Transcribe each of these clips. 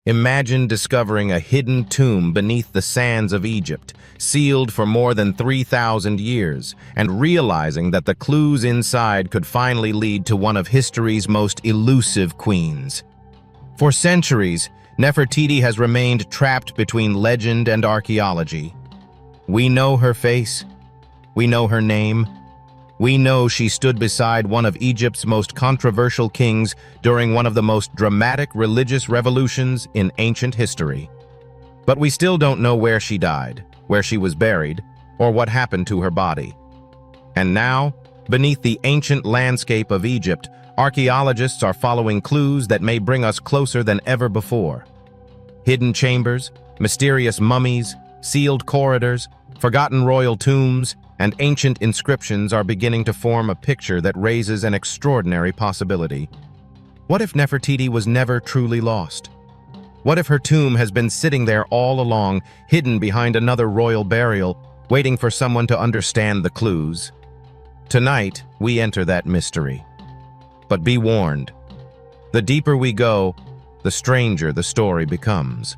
Imagine discovering a hidden tomb beneath the sands of Egypt, sealed for more than 3,000 years, and realizing that the clues inside could finally lead to one of history's most elusive queens. For centuries, Nefertiti has remained trapped between legend and archaeology. We know her face, we know her name, we know she stood beside one of Egypt's most controversial kings during one of the most dramatic religious revolutions in ancient history. But we still don't know where she died, where she was buried, or what happened to her body. And now, beneath the ancient landscape of Egypt, archaeologists are following clues that may bring us closer than ever before. Hidden chambers, mysterious mummies, sealed corridors, forgotten royal tombs, and ancient inscriptions are beginning to form a picture that raises an extraordinary possibility. What if Nefertiti was never truly lost? What if her tomb has been sitting there all along, hidden behind another royal burial, waiting for someone to understand the clues? Tonight, we enter that mystery. But be warned, the deeper we go, the stranger the story becomes.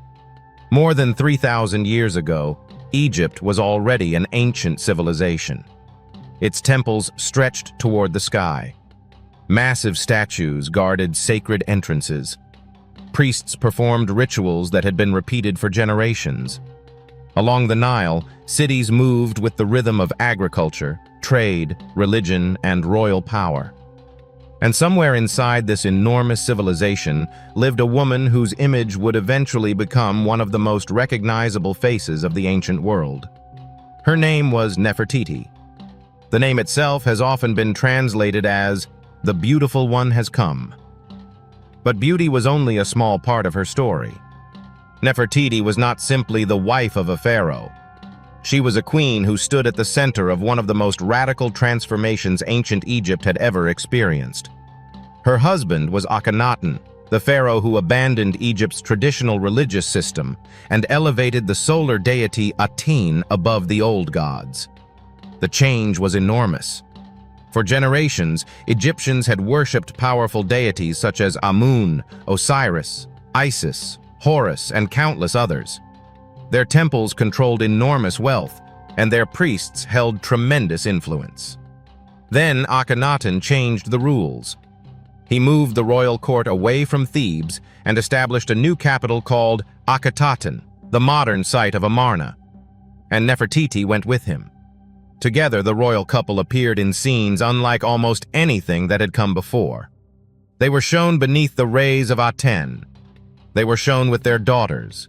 More than 3,000 years ago, Egypt was already an ancient civilization. Its temples stretched toward the sky. Massive statues guarded sacred entrances. Priests performed rituals that had been repeated for generations. Along the Nile, cities moved with the rhythm of agriculture, trade, religion, and royal power. And somewhere inside this enormous civilization lived a woman whose image would eventually become one of the most recognizable faces of the ancient world. Her name was Nefertiti. The name itself has often been translated as, "The Beautiful One has come." But beauty was only a small part of her story. Nefertiti was not simply the wife of a pharaoh. She was a queen who stood at the center of one of the most radical transformations ancient Egypt had ever experienced. Her husband was Akhenaten, the pharaoh who abandoned Egypt's traditional religious system and elevated the solar deity Aten above the old gods. The change was enormous. For generations, Egyptians had worshipped powerful deities such as Amun, Osiris, Isis, Horus, and countless others. Their temples controlled enormous wealth, and their priests held tremendous influence. Then Akhenaten changed the rules. He moved the royal court away from Thebes and established a new capital called Akhetaten, the modern site of Amarna. And Nefertiti went with him. Together, the royal couple appeared in scenes unlike almost anything that had come before. They were shown beneath the rays of Aten. They were shown with their daughters.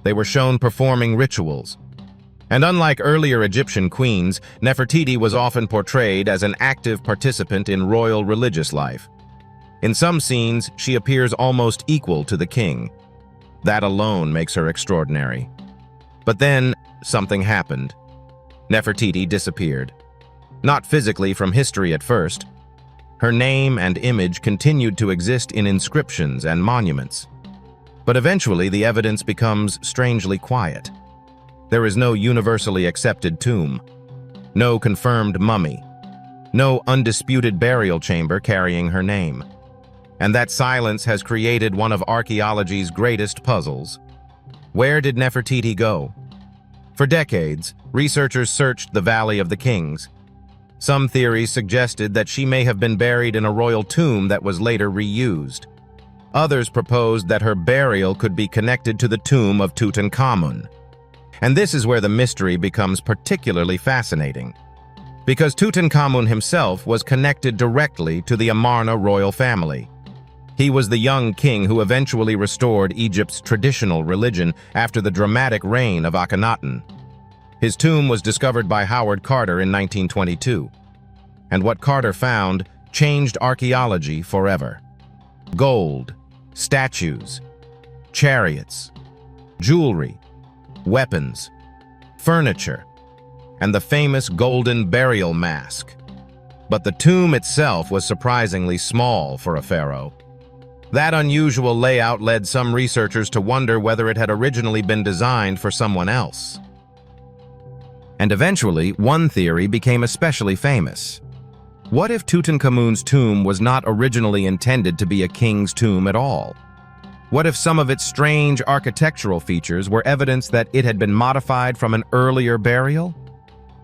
They were shown performing rituals. And unlike earlier Egyptian queens, Nefertiti was often portrayed as an active participant in royal religious life. In some scenes, she appears almost equal to the king. That alone makes her extraordinary. But then, something happened. Nefertiti disappeared. Not physically from history at first. Her name and image continued to exist in inscriptions and monuments. But eventually, the evidence becomes strangely quiet. There is no universally accepted tomb, no confirmed mummy, no undisputed burial chamber carrying her name. And that silence has created one of archaeology's greatest puzzles. Where did Nefertiti go? For decades, researchers searched the Valley of the Kings. Some theories suggested that she may have been buried in a royal tomb that was later reused. Others proposed that her burial could be connected to the tomb of Tutankhamun. And this is where the mystery becomes particularly fascinating, because Tutankhamun himself was connected directly to the Amarna royal family. He was the young king who eventually restored Egypt's traditional religion after the dramatic reign of Akhenaten. His tomb was discovered by Howard Carter in 1922. And what Carter found changed archaeology forever. Gold, statues, chariots, jewelry, weapons, furniture, and the famous golden burial mask. But the tomb itself was surprisingly small for a pharaoh. That unusual layout led some researchers to wonder whether it had originally been designed for someone else. And eventually, one theory became especially famous. What if Tutankhamun's tomb was not originally intended to be a king's tomb at all? What if some of its strange architectural features were evidence that it had been modified from an earlier burial?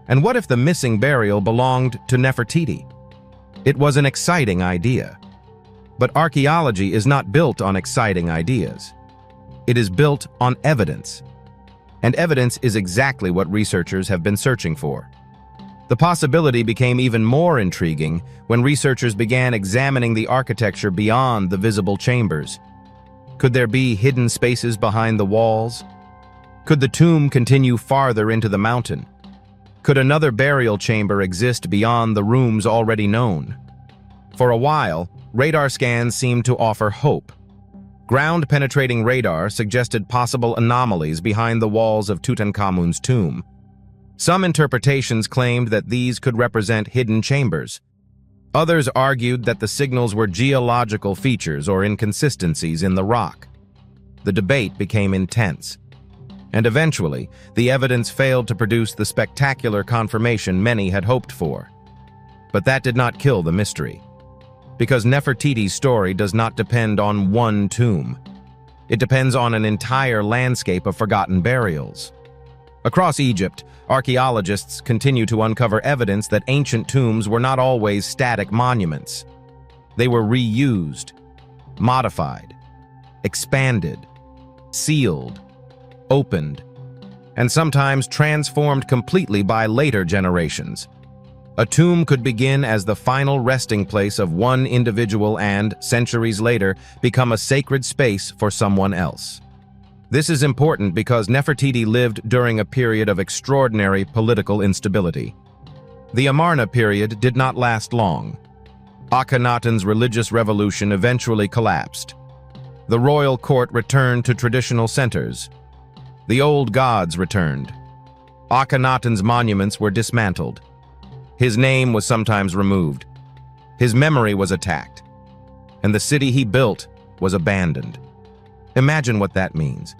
And what if the missing burial belonged to Nefertiti? It was an exciting idea. But archaeology is not built on exciting ideas. It is built on evidence. And evidence is exactly what researchers have been searching for. The possibility became even more intriguing when researchers began examining the architecture beyond the visible chambers. Could there be hidden spaces behind the walls? Could the tomb continue farther into the mountain? Could another burial chamber exist beyond the rooms already known? For a while, radar scans seemed to offer hope. Ground-penetrating radar suggested possible anomalies behind the walls of Tutankhamun's tomb. Some interpretations claimed that these could represent hidden chambers. Others argued that the signals were geological features or inconsistencies in the rock. The debate became intense. And eventually, the evidence failed to produce the spectacular confirmation many had hoped for. But that did not kill the mystery. Because Nefertiti's story does not depend on one tomb. It depends on an entire landscape of forgotten burials. Across Egypt, archaeologists continue to uncover evidence that ancient tombs were not always static monuments. They were reused, modified, expanded, sealed, opened, and sometimes transformed completely by later generations. A tomb could begin as the final resting place of one individual and, centuries later, become a sacred space for someone else. This is important because Nefertiti lived during a period of extraordinary political instability. The Amarna period did not last long. Akhenaten's religious revolution eventually collapsed. The royal court returned to traditional centers. The old gods returned. Akhenaten's monuments were dismantled. His name was sometimes removed. His memory was attacked. And the city he built was abandoned. Imagine what that means.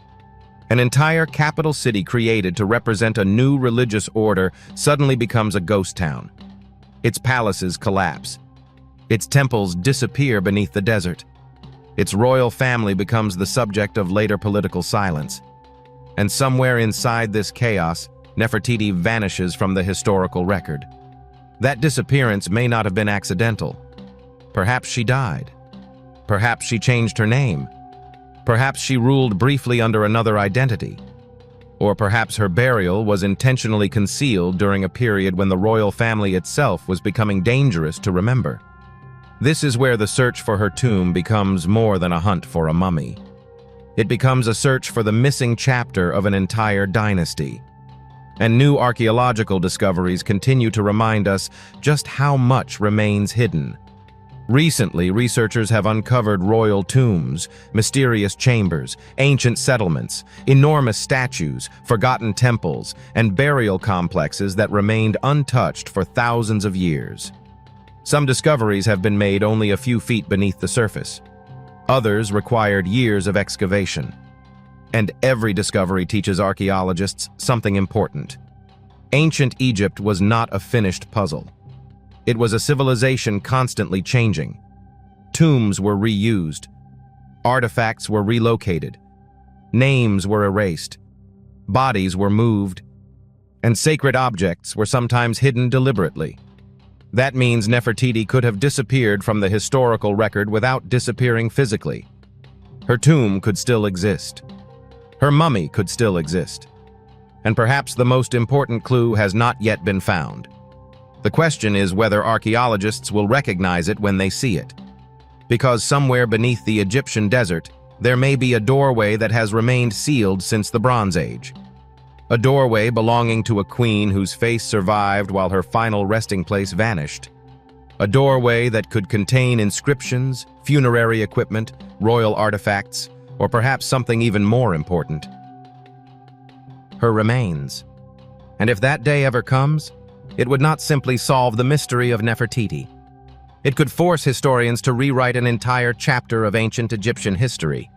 An entire capital city created to represent a new religious order suddenly becomes a ghost town. Its palaces collapse. Its temples disappear beneath the desert. Its royal family becomes the subject of later political silence. And somewhere inside this chaos, Nefertiti vanishes from the historical record. That disappearance may not have been accidental. Perhaps she died. Perhaps she changed her name. Perhaps she ruled briefly under another identity. Or perhaps her burial was intentionally concealed during a period when the royal family itself was becoming dangerous to remember. This is where the search for her tomb becomes more than a hunt for a mummy. It becomes a search for the missing chapter of an entire dynasty. And new archaeological discoveries continue to remind us just how much remains hidden. Recently, researchers have uncovered royal tombs, mysterious chambers, ancient settlements, enormous statues, forgotten temples, and burial complexes that remained untouched for thousands of years. Some discoveries have been made only a few feet beneath the surface. Others required years of excavation. And every discovery teaches archaeologists something important. Ancient Egypt was not a finished puzzle. It was a civilization constantly changing. Tombs were reused. Artifacts were relocated. Names were erased. Bodies were moved. And sacred objects were sometimes hidden deliberately. That means Nefertiti could have disappeared from the historical record without disappearing physically. Her tomb could still exist. Her mummy could still exist. And perhaps the most important clue has not yet been found. The question is whether archaeologists will recognize it when they see it. Because somewhere beneath the Egyptian desert, there may be a doorway that has remained sealed since the Bronze Age. A doorway belonging to a queen whose face survived while her final resting place vanished. A doorway that could contain inscriptions, funerary equipment, royal artifacts, or perhaps something even more important. Her remains. And if that day ever comes, it would not simply solve the mystery of Nefertiti. It could force historians to rewrite an entire chapter of ancient Egyptian history.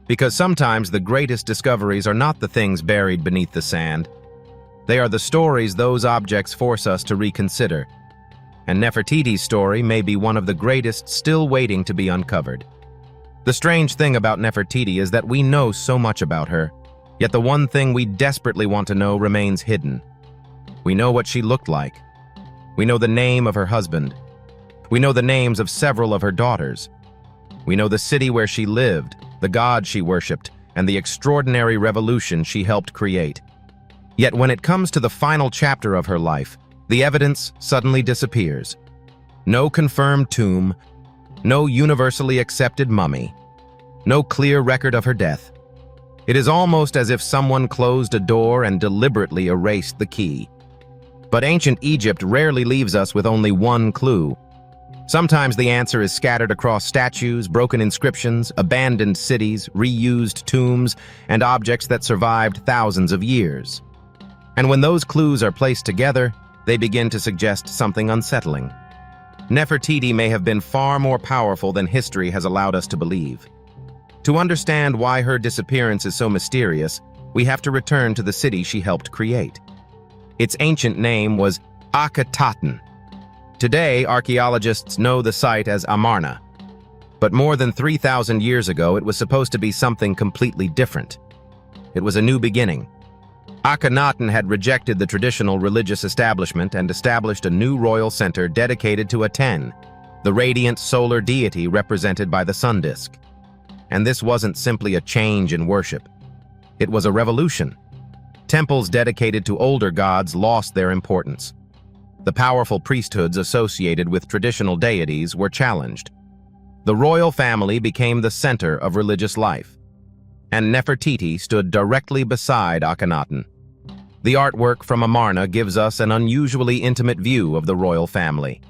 Because sometimes the greatest discoveries are not the things buried beneath the sand. They are the stories those objects force us to reconsider. And Nefertiti's story may be one of the greatest still waiting to be uncovered. The strange thing about Nefertiti is that we know so much about her, yet the one thing we desperately want to know remains hidden. We know what she looked like. We know the name of her husband. We know the names of several of her daughters. We know the city where she lived, the god she worshipped, and the extraordinary revolution she helped create. Yet when it comes to the final chapter of her life, the evidence suddenly disappears. No confirmed tomb, no universally accepted mummy, no clear record of her death. It is almost as if someone closed a door and deliberately erased the key. But ancient Egypt rarely leaves us with only one clue. Sometimes the answer is scattered across statues, broken inscriptions, abandoned cities, reused tombs, and objects that survived thousands of years. And when those clues are placed together, they begin to suggest something unsettling. Nefertiti may have been far more powerful than history has allowed us to believe. To understand why her disappearance is so mysterious, we have to return to the city she helped create. Its ancient name was Akhenaten. Today, archaeologists know the site as Amarna. But more than 3,000 years ago, it was supposed to be something completely different. It was a new beginning. Akhenaten had rejected the traditional religious establishment and established a new royal center dedicated to Aten, the radiant solar deity represented by the sun disk. And this wasn't simply a change in worship. It was a revolution. Temples dedicated to older gods lost their importance. The powerful priesthoods associated with traditional deities were challenged. The royal family became the center of religious life, and Nefertiti stood directly beside Akhenaten. The artwork from Amarna gives us an unusually intimate view of the royal family.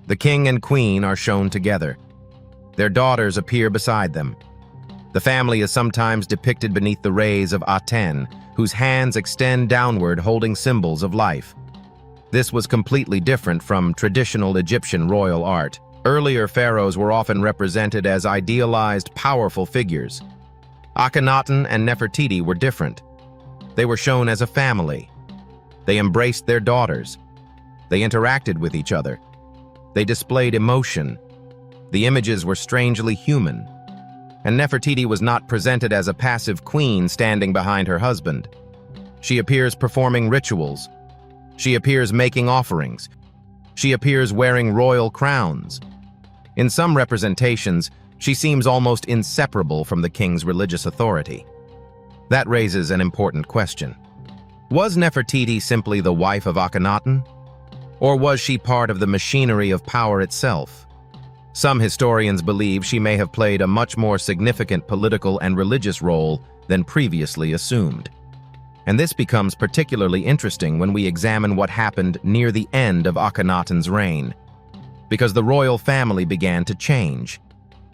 The king and queen are shown together. Their daughters appear beside them. The family is sometimes depicted beneath the rays of Aten, whose hands extend downward holding symbols of life. This was completely different from traditional Egyptian royal art. Earlier pharaohs were often represented as idealized, powerful figures. Akhenaten and Nefertiti were different. They were shown as a family. They embraced their daughters. They interacted with each other. They displayed emotion. The images were strangely human. And Nefertiti was not presented as a passive queen standing behind her husband. She appears performing rituals. She appears making offerings. She appears wearing royal crowns. In some representations, she seems almost inseparable from the king's religious authority. That raises an important question. Was Nefertiti simply the wife of Akhenaten? Or was she part of the machinery of power itself? Some historians believe she may have played a much more significant political and religious role than previously assumed. And this becomes particularly interesting when we examine what happened near the end of Akhenaten's reign, because the royal family began to change.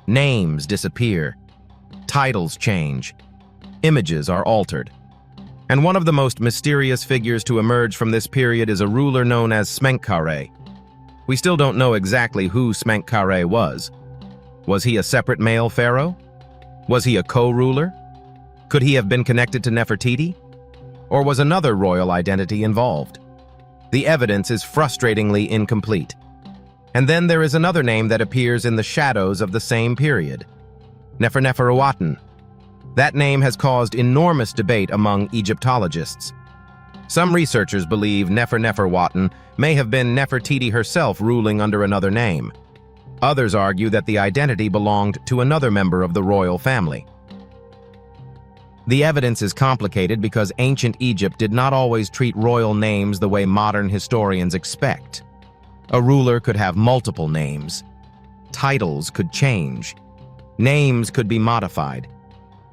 Names disappear, titles change, images are altered. And one of the most mysterious figures to emerge from this period is a ruler known as Smenkhare. We still don't know exactly who Smenkhare was. Was he a separate male pharaoh? Was he a co-ruler? Could he have been connected to Nefertiti? Or was another royal identity involved? The evidence is frustratingly incomplete. And then there is another name that appears in the shadows of the same period, Nefertiti. That name has caused enormous debate among Egyptologists. Some researchers believe Nefertiti may have been Nefertiti herself ruling under another name. Others argue that the identity belonged to another member of the royal family. The evidence is complicated because ancient Egypt did not always treat royal names the way modern historians expect. A ruler could have multiple names. Titles could change. Names could be modified.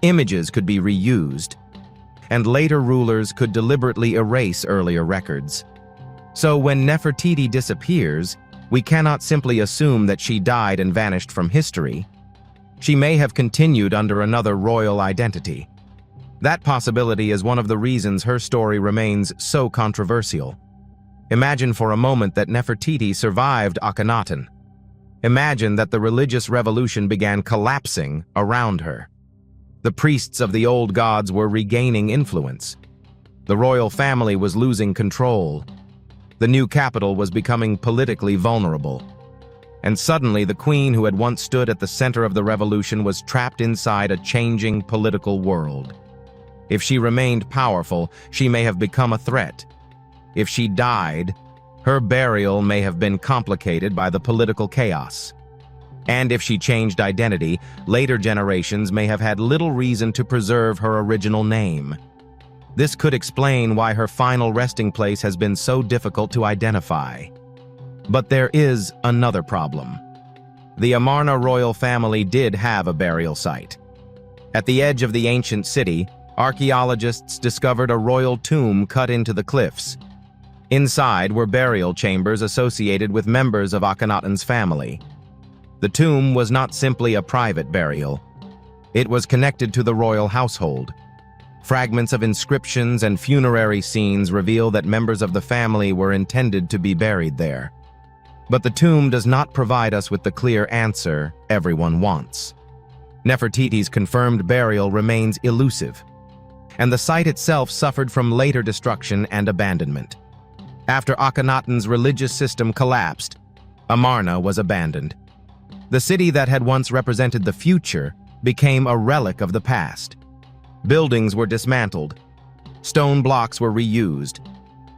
Images could be reused. And later rulers could deliberately erase earlier records. So when Nefertiti disappears, we cannot simply assume that she died and vanished from history. She may have continued under another royal identity. That possibility is one of the reasons her story remains so controversial. Imagine for a moment that Nefertiti survived Akhenaten. Imagine that the religious revolution began collapsing around her. The priests of the old gods were regaining influence. The royal family was losing control. The new capital was becoming politically vulnerable. And suddenly the queen who had once stood at the center of the revolution was trapped inside a changing political world. If she remained powerful, she may have become a threat. If she died, her burial may have been complicated by the political chaos. And if she changed identity, later generations may have had little reason to preserve her original name. This could explain why her final resting place has been so difficult to identify. But there is another problem. The Amarna royal family did have a burial site. At the edge of the ancient city, archaeologists discovered a royal tomb cut into the cliffs. Inside were burial chambers associated with members of Akhenaten's family. The tomb was not simply a private burial. It was connected to the royal household. Fragments of inscriptions and funerary scenes reveal that members of the family were intended to be buried there. But the tomb does not provide us with the clear answer everyone wants. Nefertiti's confirmed burial remains elusive, and the site itself suffered from later destruction and abandonment. After Akhenaten's religious system collapsed, Amarna was abandoned. The city that had once represented the future became a relic of the past. Buildings were dismantled. Stone blocks were reused.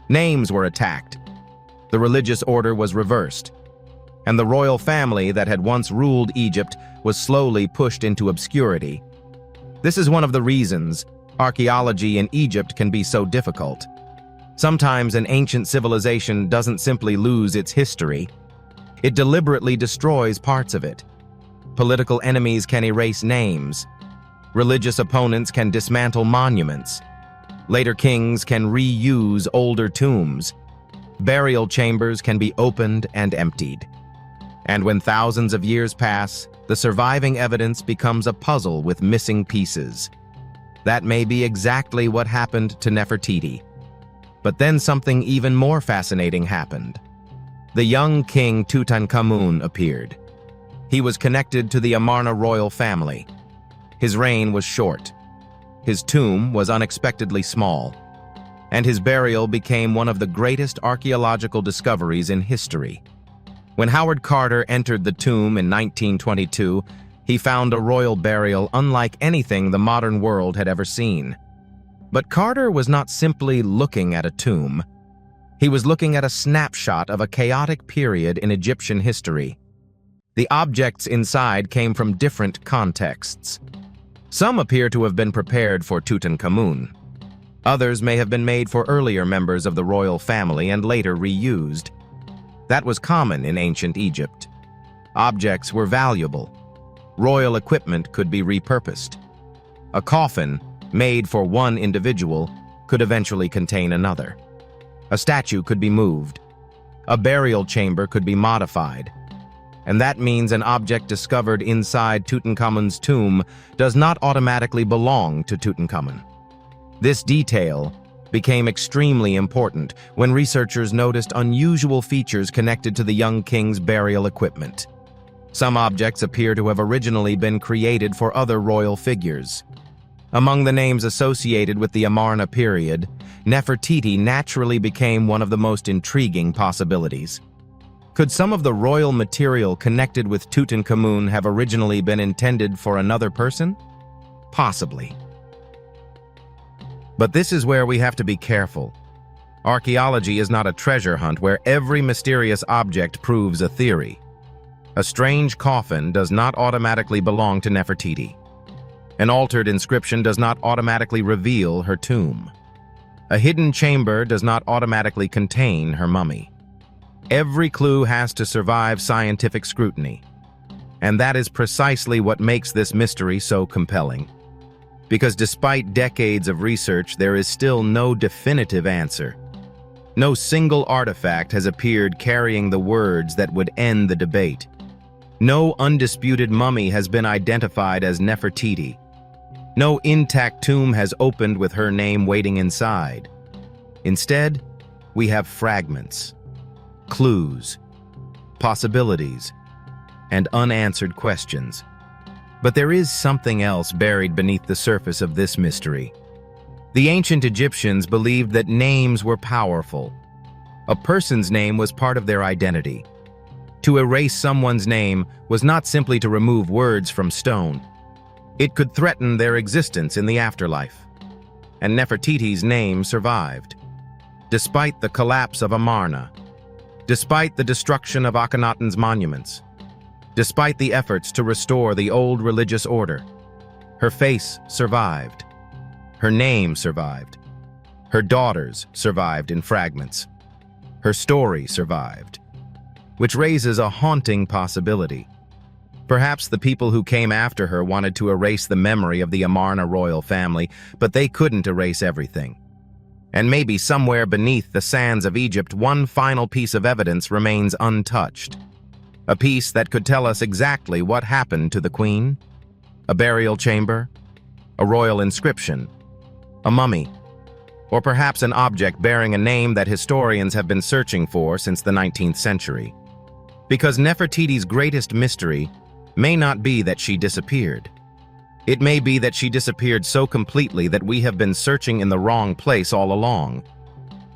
Names were attacked. The religious order was reversed. And the royal family that had once ruled Egypt was slowly pushed into obscurity. This is one of the reasons archaeology in Egypt can be so difficult. Sometimes an ancient civilization doesn't simply lose its history. It deliberately destroys parts of it. Political enemies can erase names. Religious opponents can dismantle monuments. Later kings can reuse older tombs. Burial chambers can be opened and emptied. And when thousands of years pass, the surviving evidence becomes a puzzle with missing pieces. That may be exactly what happened to Nefertiti. But then something even more fascinating happened. The young king Tutankhamun appeared. He was connected to the Amarna royal family. His reign was short. His tomb was unexpectedly small. And his burial became one of the greatest archaeological discoveries in history. When Howard Carter entered the tomb in 1922, he found a royal burial unlike anything the modern world had ever seen. But Carter was not simply looking at a tomb. He was looking at a snapshot of a chaotic period in Egyptian history. The objects inside came from different contexts. Some appear to have been prepared for Tutankhamun. Others may have been made for earlier members of the royal family and later reused. That was common in ancient Egypt. Objects were valuable. Royal equipment could be repurposed. A coffin, made for one individual, could eventually contain another. A statue could be moved. A burial chamber could be modified. And that means an object discovered inside Tutankhamun's tomb does not automatically belong to Tutankhamun. This detail became extremely important when researchers noticed unusual features connected to the young king's burial equipment. Some objects appear to have originally been created for other royal figures. Among the names associated with the Amarna period, Nefertiti naturally became one of the most intriguing possibilities. Could some of the royal material connected with Tutankhamun have originally been intended for another person? Possibly. But this is where we have to be careful. Archaeology is not a treasure hunt where every mysterious object proves a theory. A strange coffin does not automatically belong to Nefertiti. An altered inscription does not automatically reveal her tomb. A hidden chamber does not automatically contain her mummy. Every clue has to survive scientific scrutiny. And that is precisely what makes this mystery so compelling. Because despite decades of research, there is still no definitive answer. No single artifact has appeared carrying the words that would end the debate. No undisputed mummy has been identified as Nefertiti. No intact tomb has opened with her name waiting inside. Instead, we have fragments, clues, possibilities, and unanswered questions. But there is something else buried beneath the surface of this mystery. The ancient Egyptians believed that names were powerful. A person's name was part of their identity. To erase someone's name was not simply to remove words from stone. It could threaten their existence in the afterlife. And Nefertiti's name survived. Despite the collapse of Amarna, despite the destruction of Akhenaten's monuments, despite the efforts to restore the old religious order, her face survived. Her name survived. Her daughters survived in fragments. Her story survived, which raises a haunting possibility. Perhaps the people who came after her wanted to erase the memory of the Amarna royal family, but they couldn't erase everything. And maybe somewhere beneath the sands of Egypt, one final piece of evidence remains untouched. A piece that could tell us exactly what happened to the queen. A burial chamber, a royal inscription, a mummy, or perhaps an object bearing a name that historians have been searching for since the 19th century. Because Nefertiti's greatest mystery may not be that she disappeared. It may be that she disappeared so completely that we have been searching in the wrong place all along.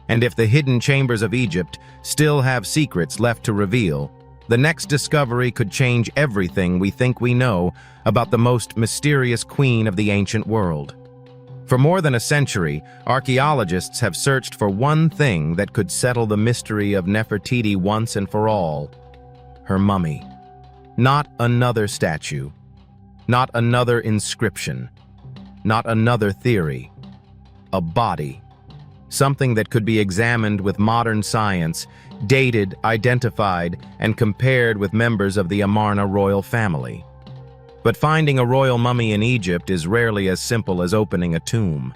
And if the hidden chambers of Egypt still have secrets left to reveal, the next discovery could change everything we think we know about the most mysterious queen of the ancient world. For more than a century, archaeologists have searched for one thing that could settle the mystery of Nefertiti once and for all: her mummy. Not another statue, not another inscription, not another theory. A body. Something that could be examined with modern science, dated, identified, and compared with members of the Amarna royal family. But finding a royal mummy in Egypt is rarely as simple as opening a tomb.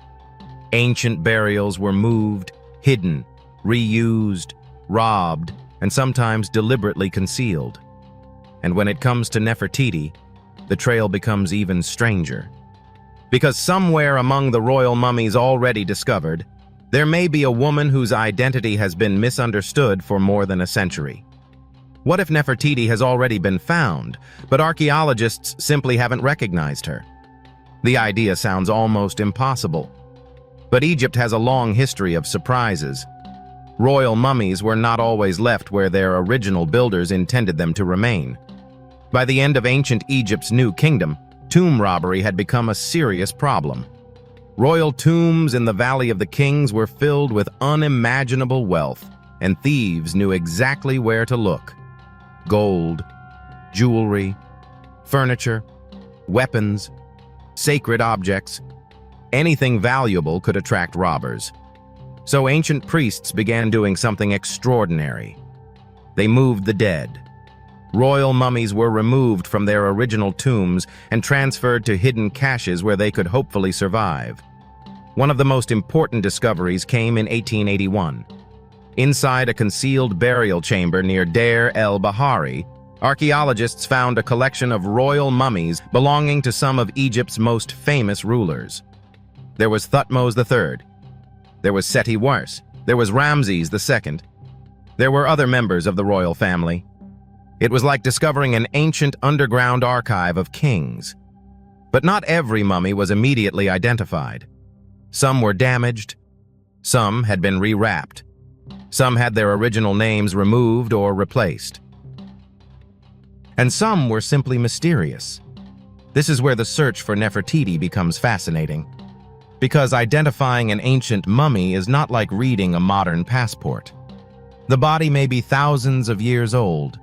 Ancient burials were moved, hidden, reused, robbed, and sometimes deliberately concealed. And when it comes to Nefertiti, the trail becomes even stranger. Because somewhere among the royal mummies already discovered, there may be a woman whose identity has been misunderstood for more than a century. What if Nefertiti has already been found, but archaeologists simply haven't recognized her? The idea sounds almost impossible. But Egypt has a long history of surprises. Royal mummies were not always left where their original builders intended them to remain. By the end of ancient Egypt's New Kingdom, tomb robbery had become a serious problem. Royal tombs in the Valley of the Kings were filled with unimaginable wealth, and thieves knew exactly where to look. Gold, jewelry, furniture, weapons, sacred objects, anything valuable could attract robbers. So ancient priests began doing something extraordinary. They moved the dead. Royal mummies were removed from their original tombs and transferred to hidden caches where they could hopefully survive. One of the most important discoveries came in 1881. Inside a concealed burial chamber near Deir el-Bahari, archaeologists found a collection of royal mummies belonging to some of Egypt's most famous rulers. There was Thutmose III. There was Seti I. There was Ramses II. There were other members of the royal family. It was like discovering an ancient underground archive of kings. But not every mummy was immediately identified. Some were damaged. Some had been rewrapped. Some had their original names removed or replaced. And some were simply mysterious. This is where the search for Nefertiti becomes fascinating. Because identifying an ancient mummy is not like reading a modern passport. The body may be thousands of years old.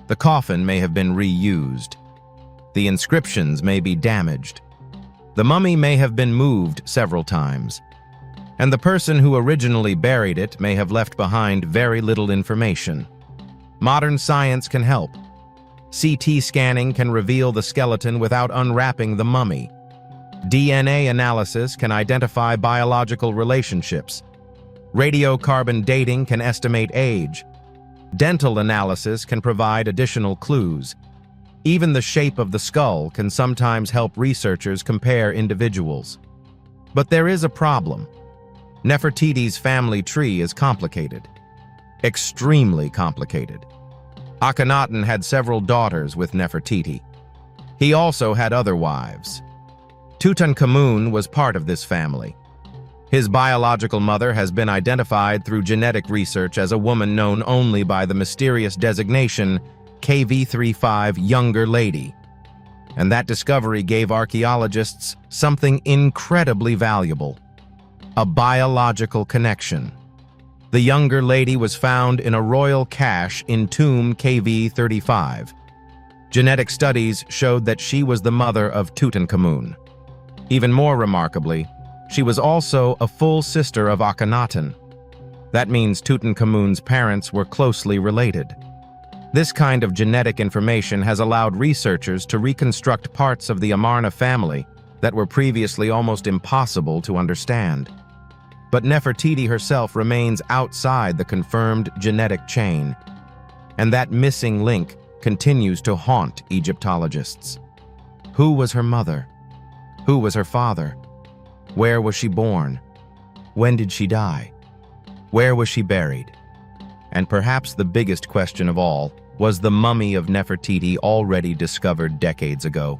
The coffin may have been reused. The inscriptions may be damaged. The mummy may have been moved several times. And the person who originally buried it may have left behind very little information. Modern science can help. CT scanning can reveal the skeleton without unwrapping the mummy. DNA analysis can identify biological relationships. Radiocarbon dating can estimate age. Dental analysis can provide additional clues. Even the shape of the skull can sometimes help researchers compare individuals. But there is a problem. Nefertiti's family tree is complicated. Extremely complicated. Akhenaten had several daughters with Nefertiti. He also had other wives. Tutankhamun was part of this family. His biological mother has been identified through genetic research as a woman known only by the mysterious designation KV35 Younger Lady. And that discovery gave archaeologists something incredibly valuable: a biological connection. The Younger Lady was found in a royal cache in tomb KV35. Genetic studies showed that she was the mother of Tutankhamun. Even more remarkably, she was also a full sister of Akhenaten. That means Tutankhamun's parents were closely related. This kind of genetic information has allowed researchers to reconstruct parts of the Amarna family that were previously almost impossible to understand. But Nefertiti herself remains outside the confirmed genetic chain, and that missing link continues to haunt Egyptologists. Who was her mother? Who was her father? Where was she born? When did she die? Where was she buried? And perhaps the biggest question of all, was the mummy of Nefertiti already discovered decades ago?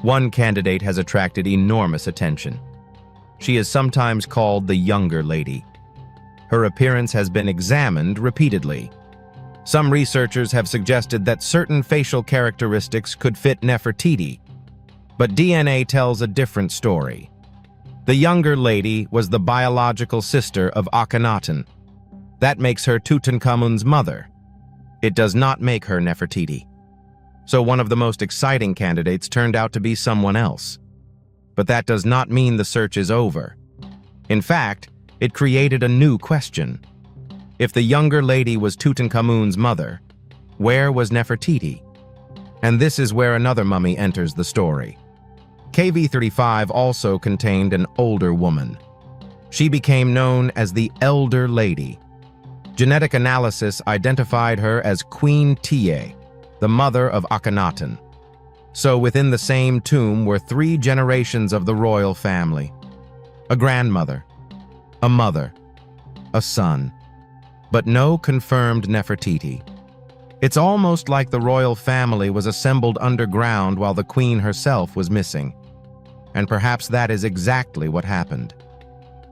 One candidate has attracted enormous attention. She is sometimes called the Younger Lady. Her appearance has been examined repeatedly. Some researchers have suggested that certain facial characteristics could fit Nefertiti, but DNA tells a different story. The Younger Lady was the biological sister of Akhenaten. That makes her Tutankhamun's mother. It does not make her Nefertiti. So one of the most exciting candidates turned out to be someone else. But that does not mean the search is over. In fact, it created a new question. If the Younger Lady was Tutankhamun's mother, where was Nefertiti? And this is where another mummy enters the story. KV35 also contained an older woman. She became known as the Elder Lady. Genetic analysis identified her as Queen Tiye, the mother of Akhenaten. So within the same tomb were 3 generations of the royal family: a grandmother, a mother, a son, but no confirmed Nefertiti. It's almost like the royal family was assembled underground while the queen herself was missing. And perhaps that is exactly what happened.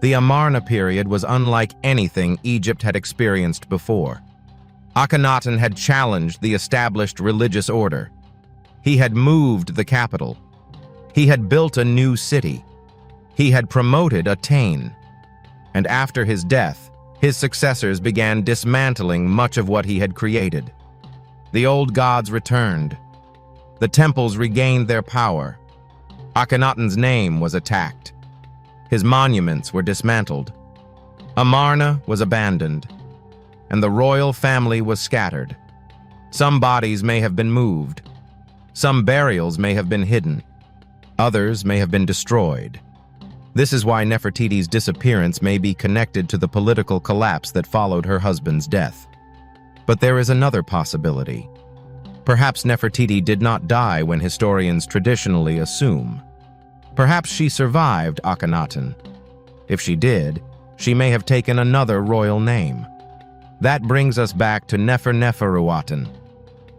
The Amarna period was unlike anything Egypt had experienced before. Akhenaten had challenged the established religious order. He had moved the capital. He had built a new city. He had promoted Aten. And after his death, his successors began dismantling much of what he had created. The old gods returned. The temples regained their power. Akhenaten's name was attacked. His monuments were dismantled. Amarna was abandoned, and the royal family was scattered. Some bodies may have been moved. Some burials may have been hidden. Others may have been destroyed. This is why Nefertiti's disappearance may be connected to the political collapse that followed her husband's death. But there is another possibility. Perhaps Nefertiti did not die when historians traditionally assume. Perhaps she survived Akhenaten. If she did, she may have taken another royal name. That brings us back to Neferuaten.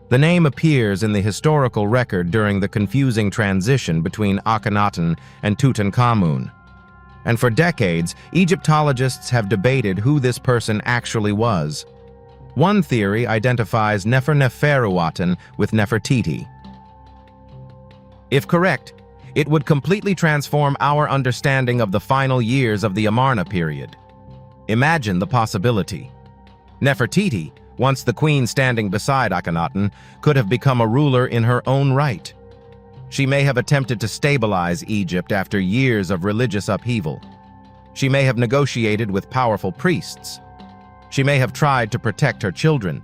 The name appears in the historical record during the confusing transition between Akhenaten and Tutankhamun. And for decades, Egyptologists have debated who this person actually was. One theory identifies Neferuaten with Nefertiti. If correct, it would completely transform our understanding of the final years of the Amarna period. Imagine the possibility. Nefertiti, once the queen standing beside Akhenaten, could have become a ruler in her own right. She may have attempted to stabilize Egypt after years of religious upheaval. She may have negotiated with powerful priests. She may have tried to protect her children.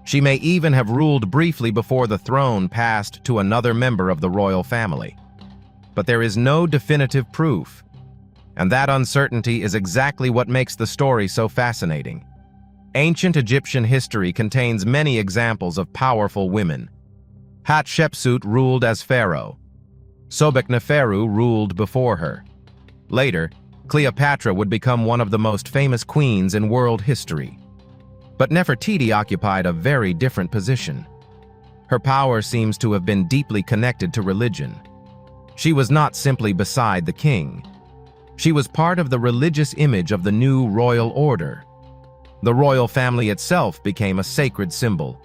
She may even have ruled briefly before the throne passed to another member of the royal family. But there is no definitive proof, and that uncertainty is exactly what makes the story so fascinating. Ancient Egyptian history contains many examples of powerful women. Hatshepsut ruled as pharaoh. Sobekneferu ruled before her. Later, Cleopatra would become one of the most famous queens in world history. But Nefertiti occupied a very different position. Her power seems to have been deeply connected to religion. She was not simply beside the king. She was part of the religious image of the new royal order. The royal family itself became a sacred symbol.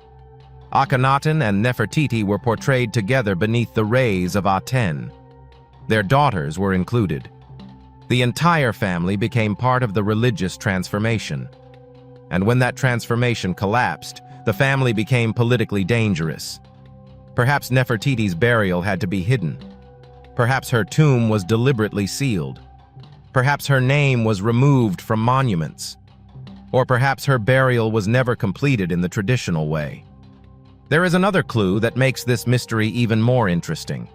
Akhenaten and Nefertiti were portrayed together beneath the rays of Aten. Their daughters were included. The entire family became part of the religious transformation. And when that transformation collapsed, the family became politically dangerous. Perhaps Nefertiti's burial had to be hidden. Perhaps her tomb was deliberately sealed. Perhaps her name was removed from monuments. Or perhaps her burial was never completed in the traditional way. There is another clue that makes this mystery even more interesting.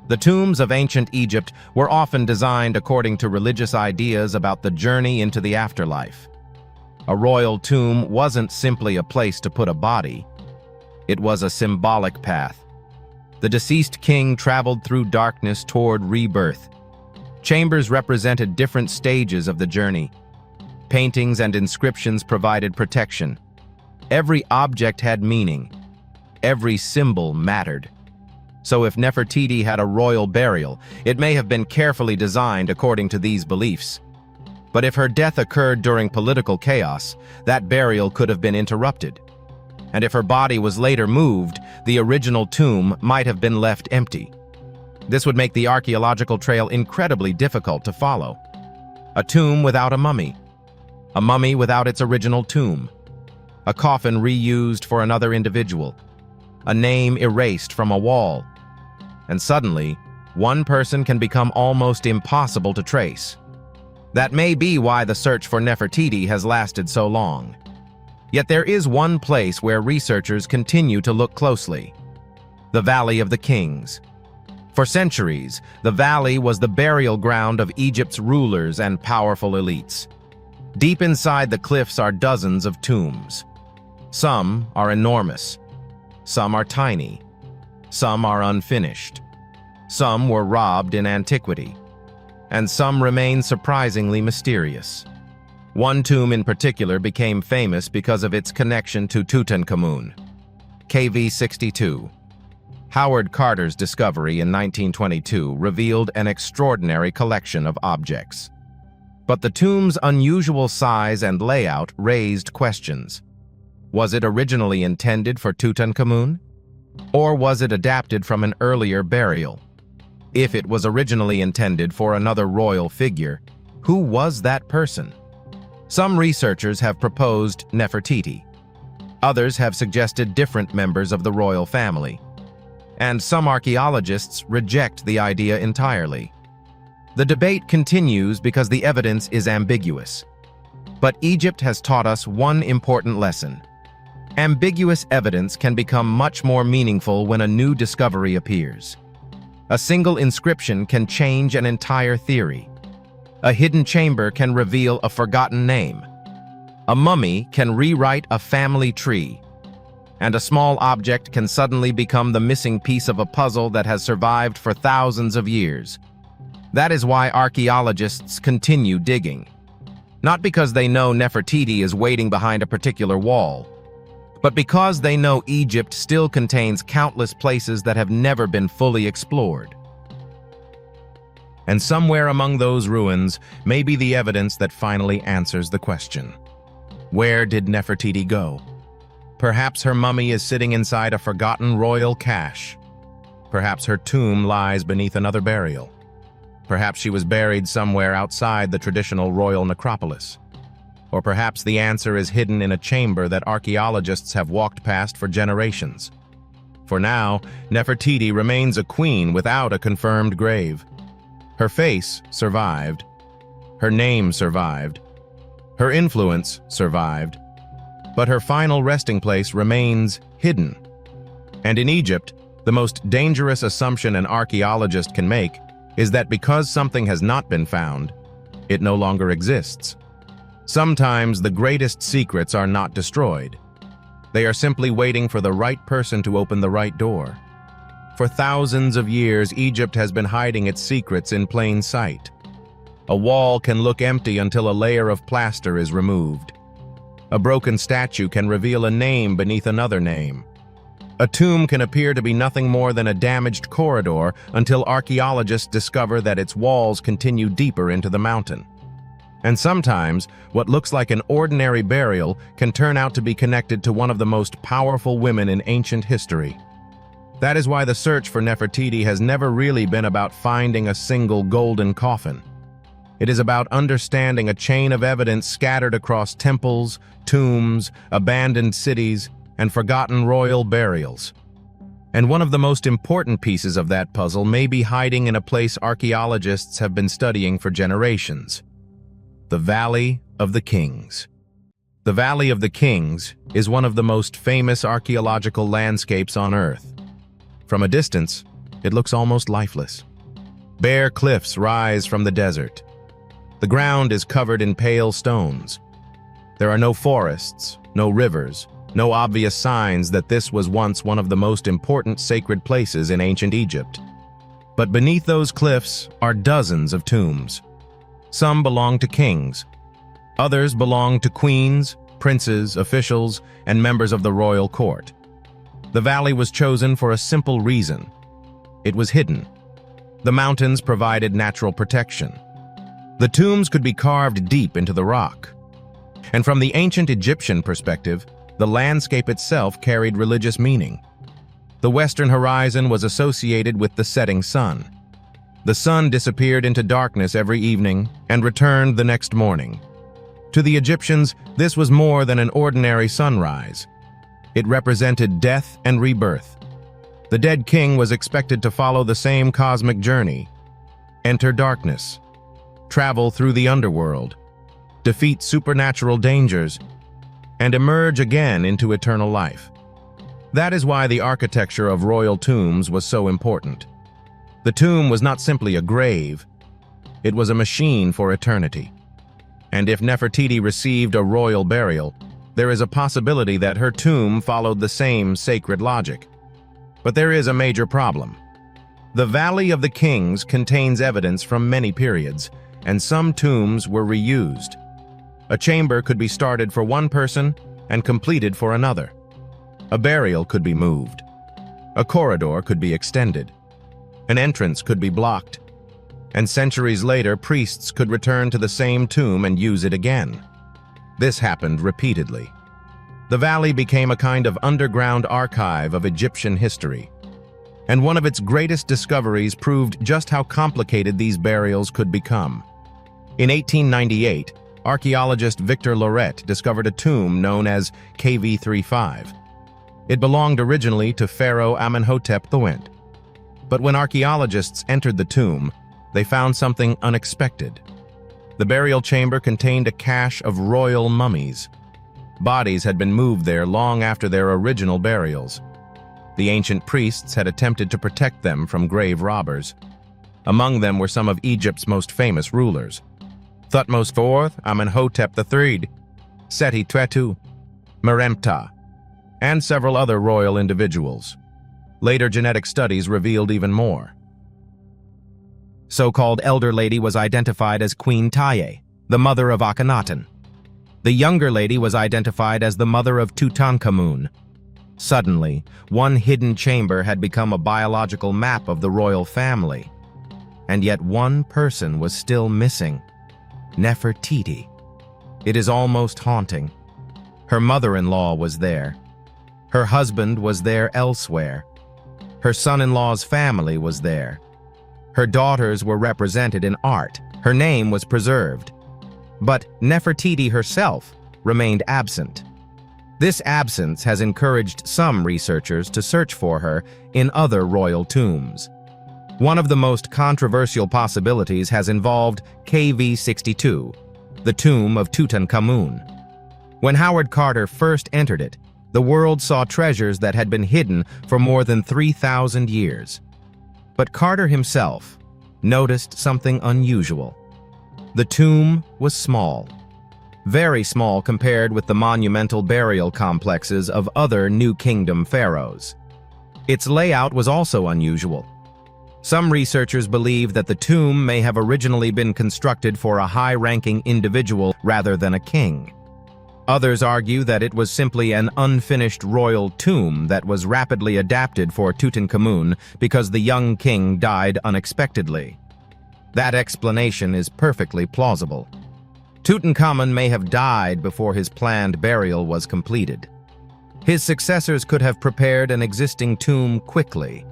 The tombs of ancient Egypt were often designed according to religious ideas about the journey into the afterlife. A royal tomb wasn't simply a place to put a body. It was a symbolic path. The deceased king traveled through darkness toward rebirth. Chambers represented different stages of the journey. Paintings and inscriptions provided protection. Every object had meaning. Every symbol mattered. So if Nefertiti had a royal burial, it may have been carefully designed according to these beliefs. But if her death occurred during political chaos, that burial could have been interrupted. And if her body was later moved, the original tomb might have been left empty. This would make the archaeological trail incredibly difficult to follow. A tomb without a mummy without its original tomb, a coffin reused for another individual, a name erased from a wall. And suddenly, one person can become almost impossible to trace. That may be why the search for Nefertiti has lasted so long. Yet there is one place where researchers continue to look closely: the Valley of the Kings. For centuries, the valley was the burial ground of Egypt's rulers and powerful elites. Deep inside the cliffs are dozens of tombs. Some are enormous. Some are tiny. Some are unfinished. Some were robbed in antiquity. And some remain surprisingly mysterious. One tomb in particular became famous because of its connection to Tutankhamun. KV-62. Howard Carter's discovery in 1922 revealed an extraordinary collection of objects. But the tomb's unusual size and layout raised questions. Was it originally intended for Tutankhamun? Or was it adapted from an earlier burial? If it was originally intended for another royal figure, who was that person? Some researchers have proposed Nefertiti. Others have suggested different members of the royal family. And some archaeologists reject the idea entirely. The debate continues because the evidence is ambiguous. But Egypt has taught us one important lesson. Ambiguous evidence can become much more meaningful when a new discovery appears. A single inscription can change an entire theory. A hidden chamber can reveal a forgotten name. A mummy can rewrite a family tree. And a small object can suddenly become the missing piece of a puzzle that has survived for thousands of years. That is why archaeologists continue digging. Not because they know Nefertiti is waiting behind a particular wall, but because they know Egypt still contains countless places that have never been fully explored. And somewhere among those ruins may be the evidence that finally answers the question: where did Nefertiti go? Perhaps her mummy is sitting inside a forgotten royal cache. Perhaps her tomb lies beneath another burial. Perhaps she was buried somewhere outside the traditional royal necropolis. Or perhaps the answer is hidden in a chamber that archaeologists have walked past for generations. For now, Nefertiti remains a queen without a confirmed grave. Her face survived. Her name survived. Her influence survived. But her final resting place remains hidden. And in Egypt, the most dangerous assumption an archaeologist can make is that because something has not been found, it no longer exists. Sometimes the greatest secrets are not destroyed. They are simply waiting for the right person to open the right door. For thousands of years, Egypt has been hiding its secrets in plain sight. A wall can look empty until a layer of plaster is removed. A broken statue can reveal a name beneath another name. A tomb can appear to be nothing more than a damaged corridor until archaeologists discover that its walls continue deeper into the mountain. And sometimes, what looks like an ordinary burial can turn out to be connected to one of the most powerful women in ancient history. That is why the search for Nefertiti has never really been about finding a single golden coffin. It is about understanding a chain of evidence scattered across temples, tombs, abandoned cities, and forgotten royal burials. And one of the most important pieces of that puzzle may be hiding in a place archaeologists have been studying for generations: the Valley of the Kings. The Valley of the Kings is one of the most famous archaeological landscapes on Earth. From a distance, it looks almost lifeless. Bare cliffs rise from the desert. The ground is covered in pale stones. There are no forests, no rivers, no obvious signs that this was once one of the most important sacred places in ancient Egypt. But beneath those cliffs are dozens of tombs. Some belong to kings. Others belong to queens, princes, officials, and members of the royal court. The valley was chosen for a simple reason. It was hidden. The mountains provided natural protection. The tombs could be carved deep into the rock. And from the ancient Egyptian perspective, the landscape itself carried religious meaning. The western horizon was associated with the setting sun. The sun disappeared into darkness every evening and returned the next morning. To the Egyptians, this was more than an ordinary sunrise. It represented death and rebirth. The dead king was expected to follow the same cosmic journey: enter darkness, travel through the underworld, defeat supernatural dangers, and emerge again into eternal life. That is why the architecture of royal tombs was so important. The tomb was not simply a grave, it was a machine for eternity. And if Nefertiti received a royal burial, there is a possibility that her tomb followed the same sacred logic. But there is a major problem. The Valley of the Kings contains evidence from many periods, and some tombs were reused. A chamber could be started for one person and completed for another. A burial could be moved. A corridor could be extended. An entrance could be blocked. And centuries later, priests could return to the same tomb and use it again. This happened repeatedly. The valley became a kind of underground archive of Egyptian history. And one of its greatest discoveries proved just how complicated these burials could become. In 1898, archaeologist Victor Loret discovered a tomb known as KV35. It belonged originally to Pharaoh Amenhotep II. But when archaeologists entered the tomb, they found something unexpected. The burial chamber contained a cache of royal mummies. Bodies had been moved there long after their original burials. The ancient priests had attempted to protect them from grave robbers. Among them were some of Egypt's most famous rulers: Thutmose IV, Amenhotep III, Seti II, Meremptah, and several other royal individuals. Later genetic studies revealed even more. So-called elder lady was identified as Queen Taye, the mother of Akhenaten. The younger lady was identified as the mother of Tutankhamun. Suddenly, one hidden chamber had become a biological map of the royal family. And yet one person was still missing: Nefertiti. It is almost haunting. Her mother-in-law was there. Her husband was there elsewhere. Her son-in-law's family was there. Her daughters were represented in art. Her name was preserved. But Nefertiti herself remained absent. This absence has encouraged some researchers to search for her in other royal tombs. One of the most controversial possibilities has involved KV62, the tomb of Tutankhamun. When Howard Carter first entered it, the world saw treasures that had been hidden for more than 3,000 years. But Carter himself noticed something unusual. The tomb was small, very small compared with the monumental burial complexes of other New Kingdom pharaohs. Its layout was also unusual. Some researchers believe that the tomb may have originally been constructed for a high-ranking individual rather than a king. Others argue that it was simply an unfinished royal tomb that was rapidly adapted for Tutankhamun because the young king died unexpectedly. That explanation is perfectly plausible. Tutankhamun may have died before his planned burial was completed. His successors could have prepared an existing tomb quickly.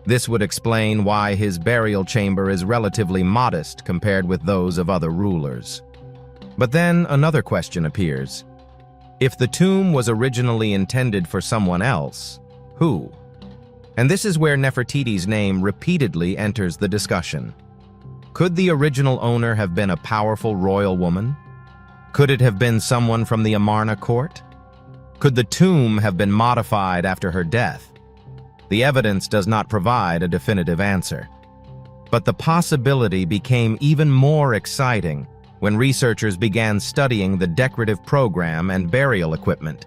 This would explain why his burial chamber is relatively modest compared with those of other rulers. But then another question appears. If the tomb was originally intended for someone else, who? And this is where Nefertiti's name repeatedly enters the discussion. Could the original owner have been a powerful royal woman? Could it have been someone from the Amarna court? Could the tomb have been modified after her death? The evidence does not provide a definitive answer. But the possibility became even more exciting when researchers began studying the decorative program and burial equipment.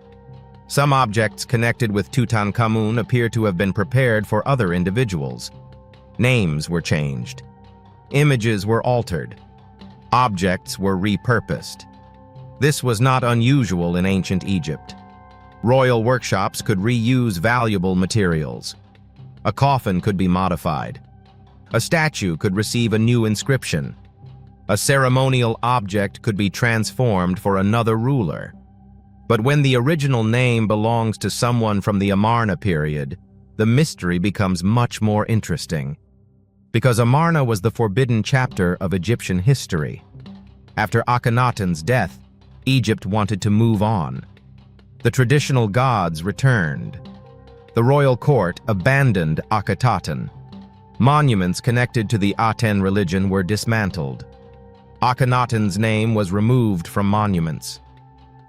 Some objects connected with Tutankhamun appear to have been prepared for other individuals. Names were changed. Images were altered. Objects were repurposed. This was not unusual in ancient Egypt. Royal workshops could reuse valuable materials. A coffin could be modified. A statue could receive a new inscription. A ceremonial object could be transformed for another ruler. But when the original name belongs to someone from the Amarna period, the mystery becomes much more interesting. Because Amarna was the forbidden chapter of Egyptian history. After Akhenaten's death, Egypt wanted to move on. The traditional gods returned. The royal court abandoned Akhenaten. Monuments connected to the Aten religion were dismantled. Akhenaten's name was removed from monuments.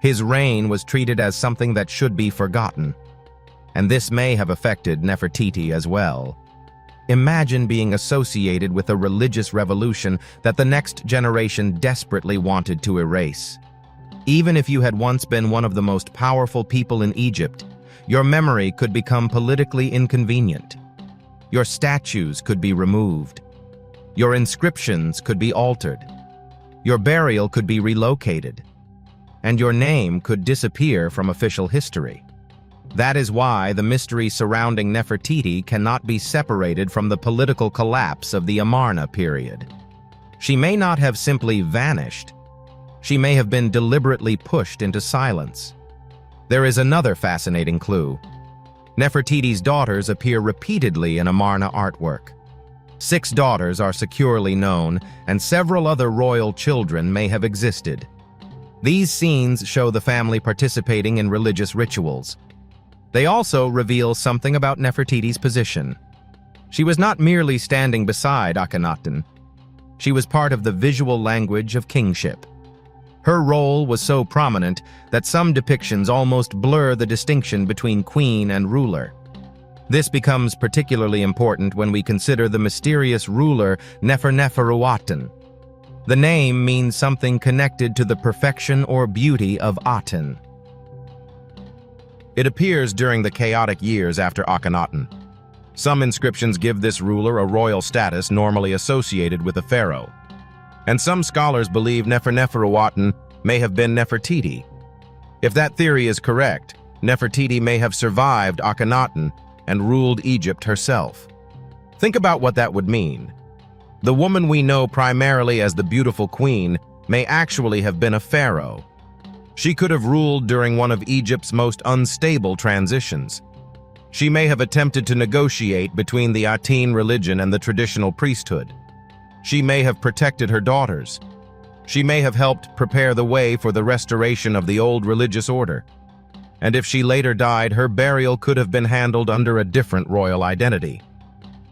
His reign was treated as something that should be forgotten. And this may have affected Nefertiti as well. Imagine being associated with a religious revolution that the next generation desperately wanted to erase. Even if you had once been one of the most powerful people in Egypt, your memory could become politically inconvenient. Your statues could be removed. Your inscriptions could be altered. Your burial could be relocated. And your name could disappear from official history. That is why the mystery surrounding Nefertiti cannot be separated from the political collapse of the Amarna period. She may not have simply vanished. She may have been deliberately pushed into silence. There is another fascinating clue. Nefertiti's daughters appear repeatedly in Amarna artwork. 6 daughters are securely known, and several other royal children may have existed. These scenes show the family participating in religious rituals. They also reveal something about Nefertiti's position. She was not merely standing beside Akhenaten. She was part of the visual language of kingship. Her role was so prominent that some depictions almost blur the distinction between queen and ruler. This becomes particularly important when we consider the mysterious ruler Neferuaten. The name means something connected to the perfection or beauty of Aten. It appears during the chaotic years after Akhenaten. Some inscriptions give this ruler a royal status normally associated with a pharaoh. And some scholars believe Neferuaten may have been Nefertiti. If that theory is correct, Nefertiti may have survived Akhenaten and ruled Egypt herself. Think about what that would mean. The woman we know primarily as the beautiful queen may actually have been a pharaoh. She could have ruled during one of Egypt's most unstable transitions. She may have attempted to negotiate between the Aten religion and the traditional priesthood. She may have protected her daughters. She may have helped prepare the way for the restoration of the old religious order. And if she later died, her burial could have been handled under a different royal identity.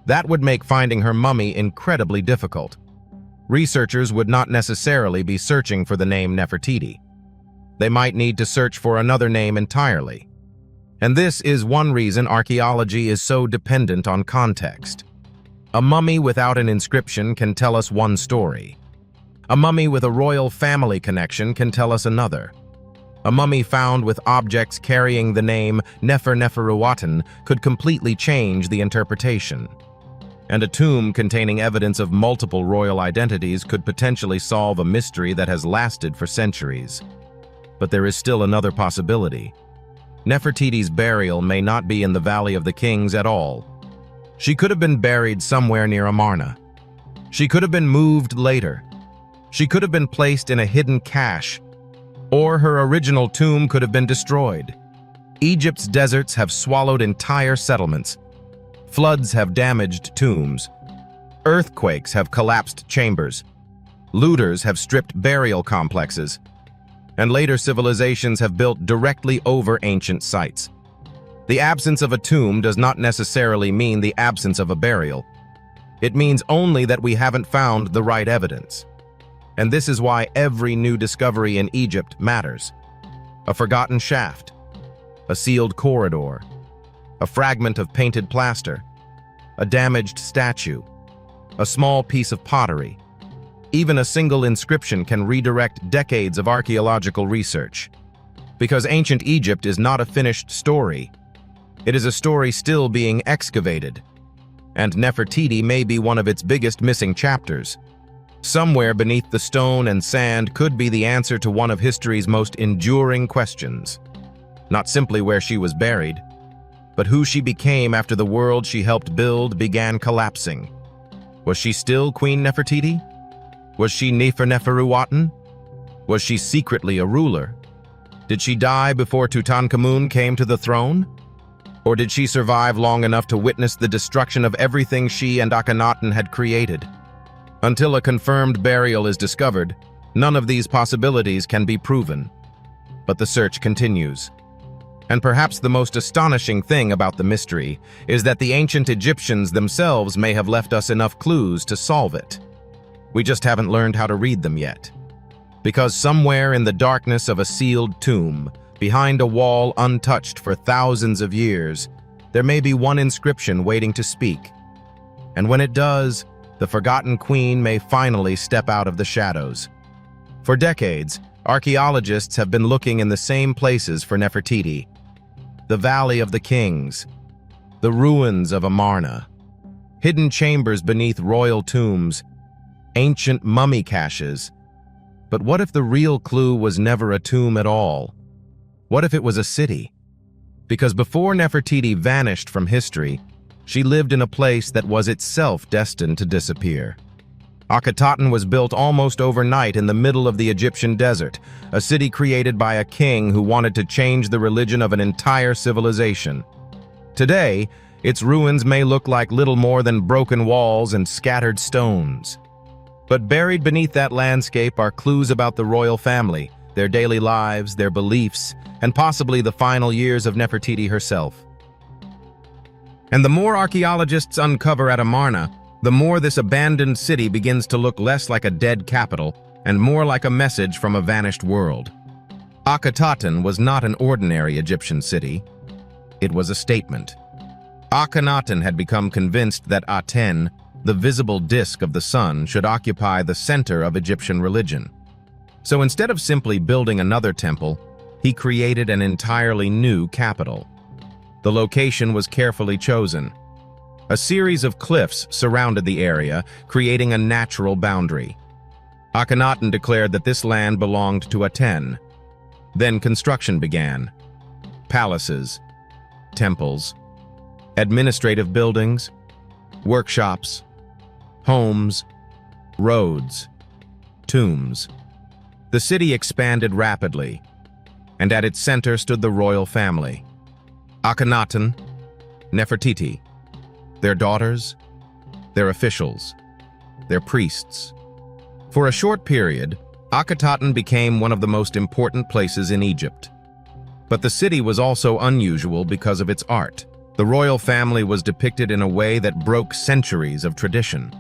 That would make finding her mummy incredibly difficult. Researchers would not necessarily be searching for the name Nefertiti. They might need to search for another name entirely. And this is one reason archaeology is so dependent on context. A mummy without an inscription can tell us one story. A mummy with a royal family connection can tell us another. A mummy found with objects carrying the name Neferuaten could completely change the interpretation. And a tomb containing evidence of multiple royal identities could potentially solve a mystery that has lasted for centuries. But there is still another possibility. Nefertiti's burial may not be in the Valley of the Kings at all. She could have been buried somewhere near Amarna. She could have been moved later. She could have been placed in a hidden cache, or her original tomb could have been destroyed. Egypt's deserts have swallowed entire settlements. Floods have damaged tombs. Earthquakes have collapsed chambers. Looters have stripped burial complexes. And later civilizations have built directly over ancient sites. The absence of a tomb does not necessarily mean the absence of a burial. It means only that we haven't found the right evidence. And this is why every new discovery in Egypt matters. A forgotten shaft, a sealed corridor, a fragment of painted plaster, a damaged statue, a small piece of pottery. Even a single inscription can redirect decades of archaeological research. Because ancient Egypt is not a finished story. It is a story still being excavated. And Nefertiti may be one of its biggest missing chapters. Somewhere beneath the stone and sand could be the answer to one of history's most enduring questions. Not simply where she was buried, but who she became after the world she helped build began collapsing. Was she still Queen Nefertiti? Was she Neferuaten? Was she secretly a ruler? Did she die before Tutankhamun came to the throne? Or did she survive long enough to witness the destruction of everything she and Akhenaten had created? Until a confirmed burial is discovered, none of these possibilities can be proven. But the search continues. And perhaps the most astonishing thing about the mystery is that the ancient Egyptians themselves may have left us enough clues to solve it. We just haven't learned how to read them yet. Because somewhere in the darkness of a sealed tomb, behind a wall untouched for thousands of years, there may be one inscription waiting to speak. And when it does, the forgotten queen may finally step out of the shadows. For decades, archaeologists have been looking in the same places for Nefertiti. The Valley of the Kings, the ruins of Amarna, hidden chambers beneath royal tombs, ancient mummy caches. But what if the real clue was never a tomb at all? What if it was a city? Because before Nefertiti vanished from history, she lived in a place that was itself destined to disappear. Akhenaten was built almost overnight in the middle of the Egyptian desert, a city created by a king who wanted to change the religion of an entire civilization. Today, its ruins may look like little more than broken walls and scattered stones. But buried beneath that landscape are clues about the royal family, their daily lives, their beliefs, and possibly the final years of Nefertiti herself. And the more archaeologists uncover at Amarna, the more this abandoned city begins to look less like a dead capital and more like a message from a vanished world. Akhenaten was not an ordinary Egyptian city. It was a statement. Akhenaten had become convinced that Aten, the visible disk of the sun, should occupy the center of Egyptian religion. So instead of simply building another temple, he created an entirely new capital. The location was carefully chosen. A series of cliffs surrounded the area, creating a natural boundary. Akhenaten declared that this land belonged to Aten. Then construction began. Palaces, temples, administrative buildings, workshops, homes, roads, tombs. The city expanded rapidly, and at its center stood the royal family. Akhenaten, Nefertiti, their daughters, their officials, their priests. For a short period, Akhenaten became one of the most important places in Egypt. But the city was also unusual because of its art. The royal family was depicted in a way that broke centuries of tradition.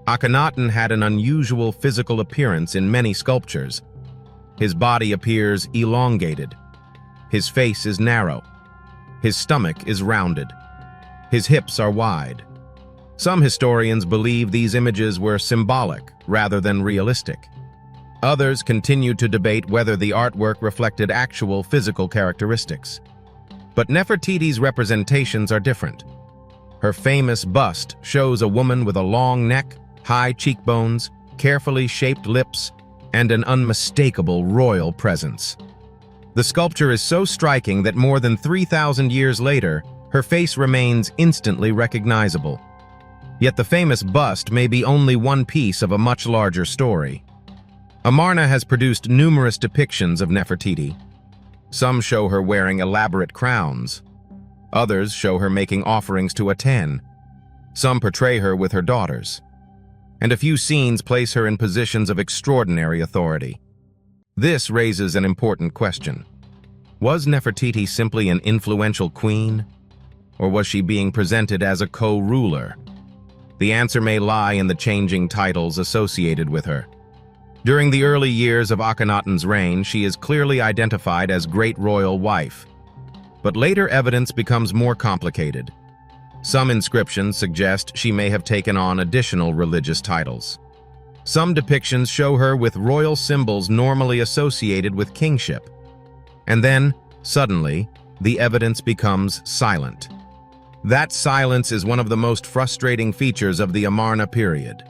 Akhenaten had an unusual physical appearance in many sculptures. His body appears elongated. His face is narrow. His stomach is rounded. His hips are wide. Some historians believe these images were symbolic rather than realistic. Others continue to debate whether the artwork reflected actual physical characteristics. But Nefertiti's representations are different. Her famous bust shows a woman with a long neck, high cheekbones, carefully shaped lips, and an unmistakable royal presence. The sculpture is so striking that more than 3,000 years later, her face remains instantly recognizable. Yet the famous bust may be only one piece of a much larger story. Amarna has produced numerous depictions of Nefertiti. Some show her wearing elaborate crowns. Others show her making offerings to Aten. Some portray her with her daughters. And a few scenes place her in positions of extraordinary authority. This raises an important question. Was Nefertiti simply an influential queen? Or was she being presented as a co-ruler? The answer may lie in the changing titles associated with her. During the early years of Akhenaten's reign, she is clearly identified as Great Royal Wife. But later evidence becomes more complicated. Some inscriptions suggest she may have taken on additional religious titles. Some depictions show her with royal symbols normally associated with kingship. And then, suddenly, the evidence becomes silent. That silence is one of the most frustrating features of the Amarna period.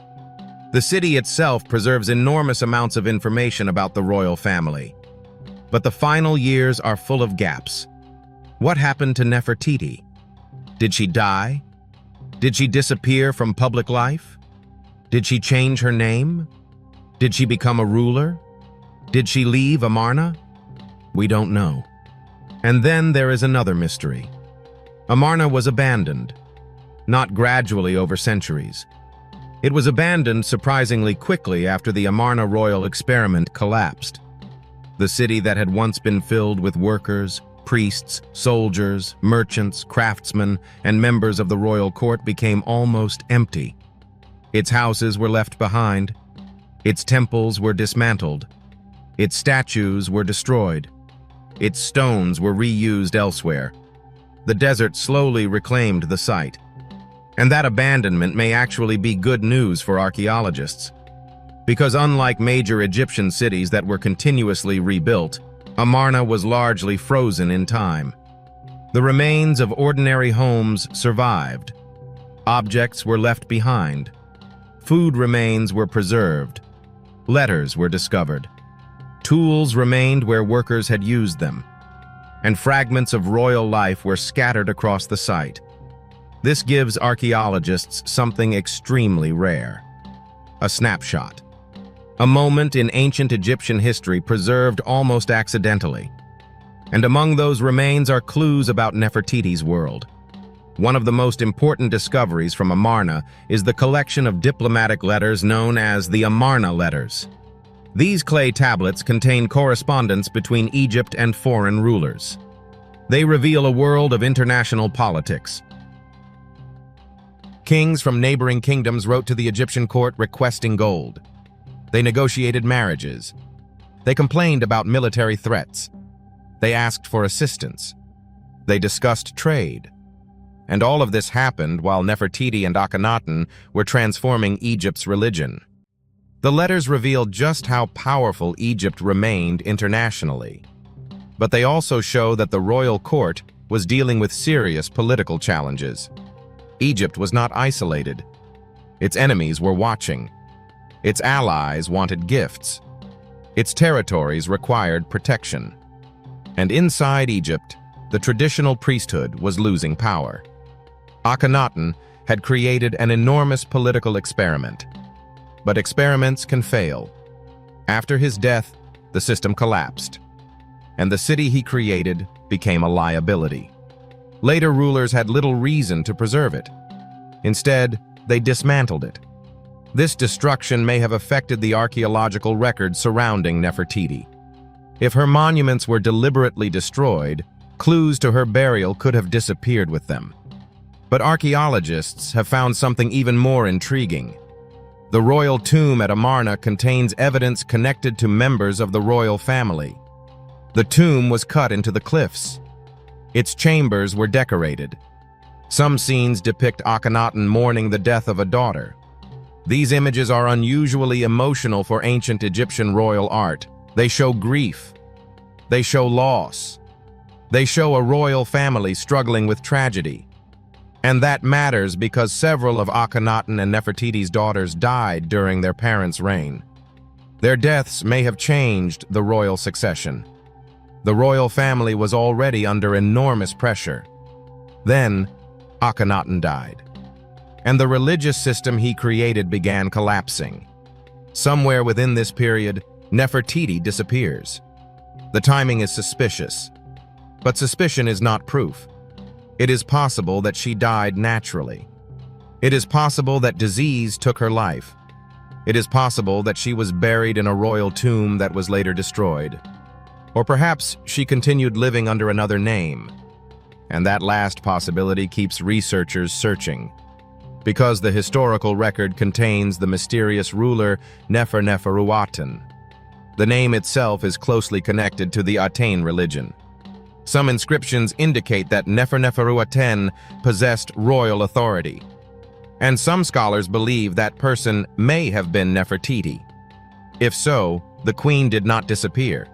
The city itself preserves enormous amounts of information about the royal family. But the final years are full of gaps. What happened to Nefertiti? Did she die? Did she disappear from public life? Did she change her name? Did she become a ruler? Did she leave Amarna? We don't know. And then there is another mystery. Amarna was abandoned, not gradually over centuries. It was abandoned surprisingly quickly after the Amarna royal experiment collapsed. The city that had once been filled with workers, priests, soldiers, merchants, craftsmen, and members of the royal court became almost empty. Its houses were left behind. Its temples were dismantled. Its statues were destroyed. Its stones were reused elsewhere. The desert slowly reclaimed the site. And that abandonment may actually be good news for archaeologists. Because unlike major Egyptian cities that were continuously rebuilt, Amarna was largely frozen in time. The remains of ordinary homes survived. Objects were left behind. Food remains were preserved. Letters were discovered. Tools remained where workers had used them. And fragments of royal life were scattered across the site. This gives archaeologists something extremely rare. A snapshot. A moment in ancient Egyptian history preserved almost accidentally. And among those remains are clues about Nefertiti's world. One of the most important discoveries from Amarna is the collection of diplomatic letters known as the Amarna letters. These clay tablets contain correspondence between Egypt and foreign rulers. They reveal a world of international politics. Kings from neighboring kingdoms wrote to the Egyptian court requesting gold. They negotiated marriages. They complained about military threats. They asked for assistance. They discussed trade. And all of this happened while Nefertiti and Akhenaten were transforming Egypt's religion. The letters reveal just how powerful Egypt remained internationally. But they also show that the royal court was dealing with serious political challenges. Egypt was not isolated. Its enemies were watching. Its allies wanted gifts. Its territories required protection. And inside Egypt, the traditional priesthood was losing power. Akhenaten had created an enormous political experiment. But experiments can fail. After his death, the system collapsed, and the city he created became a liability. Later rulers had little reason to preserve it. Instead, they dismantled it. This destruction may have affected the archaeological record surrounding Nefertiti. If her monuments were deliberately destroyed, clues to her burial could have disappeared with them. But archaeologists have found something even more intriguing. The royal tomb at Amarna contains evidence connected to members of the royal family. The tomb was cut into the cliffs. Its chambers were decorated. Some scenes depict Akhenaten mourning the death of a daughter. These images are unusually emotional for ancient Egyptian royal art. They show grief. They show loss. They show a royal family struggling with tragedy. And that matters because several of Akhenaten and Nefertiti's daughters died during their parents' reign. Their deaths may have changed the royal succession. The royal family was already under enormous pressure. Then, Akhenaten died, and the religious system he created began collapsing. Somewhere within this period, Nefertiti disappears. The timing is suspicious, but suspicion is not proof. It is possible that she died naturally. It is possible that disease took her life. It is possible that she was buried in a royal tomb that was later destroyed. Or perhaps she continued living under another name. And that last possibility keeps researchers searching, because the historical record contains the mysterious ruler Neferuaten. The name itself is closely connected to the Aten religion. Some inscriptions indicate that Neferuaten possessed royal authority, and some scholars believe that person may have been Nefertiti. If so, the queen did not disappear.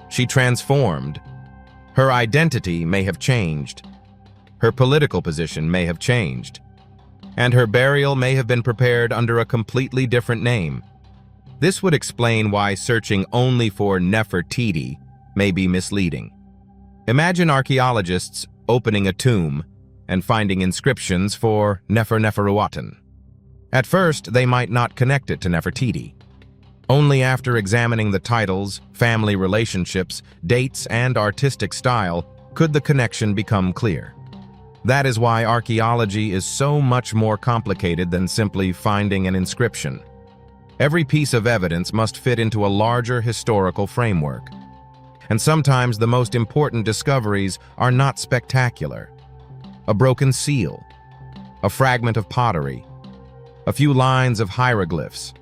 She transformed. Her identity may have changed. Her political position may have changed. And her burial may have been prepared under a completely different name. This would explain why searching only for Nefertiti may be misleading. Imagine archaeologists opening a tomb and finding inscriptions for Neferuaten. At first, they might not connect it to Nefertiti. Only after examining the titles, family relationships, dates, and artistic style could the connection become clear. That is why archaeology is so much more complicated than simply finding an inscription. Every piece of evidence must fit into a larger historical framework. And sometimes the most important discoveries are not spectacular. A broken seal, a fragment of pottery, a few lines of hieroglyphs,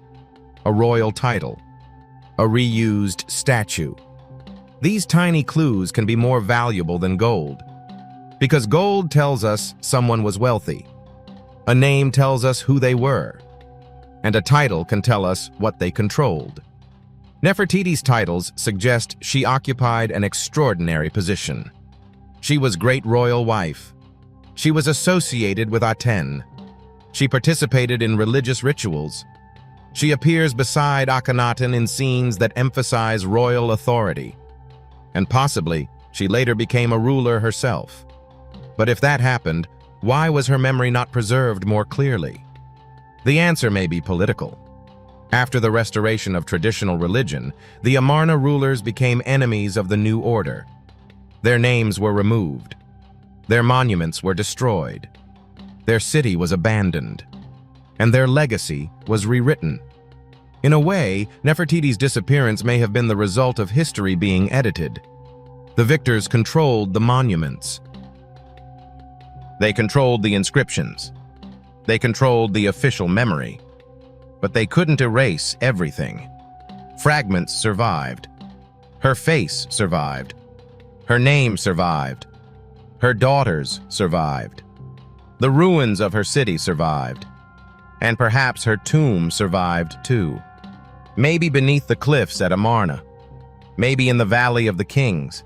a royal title, a reused statue. These tiny clues can be more valuable than gold, because gold tells us someone was wealthy, a name tells us who they were, and a title can tell us what they controlled. Nefertiti's titles suggest she occupied an extraordinary position. She was great royal wife. She was associated with Aten. She participated in religious rituals. She appears beside Akhenaten in scenes that emphasize royal authority. And possibly, she later became a ruler herself. But if that happened, why was her memory not preserved more clearly? The answer may be political. After the restoration of traditional religion, the Amarna rulers became enemies of the new order. Their names were removed. Their monuments were destroyed. Their city was abandoned. And their legacy was rewritten. In a way, Nefertiti's disappearance may have been the result of history being edited. The victors controlled the monuments. They controlled the inscriptions. They controlled the official memory. But they couldn't erase everything. Fragments survived. Her face survived. Her name survived. Her daughters survived. The ruins of her city survived. And perhaps her tomb survived too. Maybe beneath the cliffs at Amarna. Maybe in the Valley of the Kings.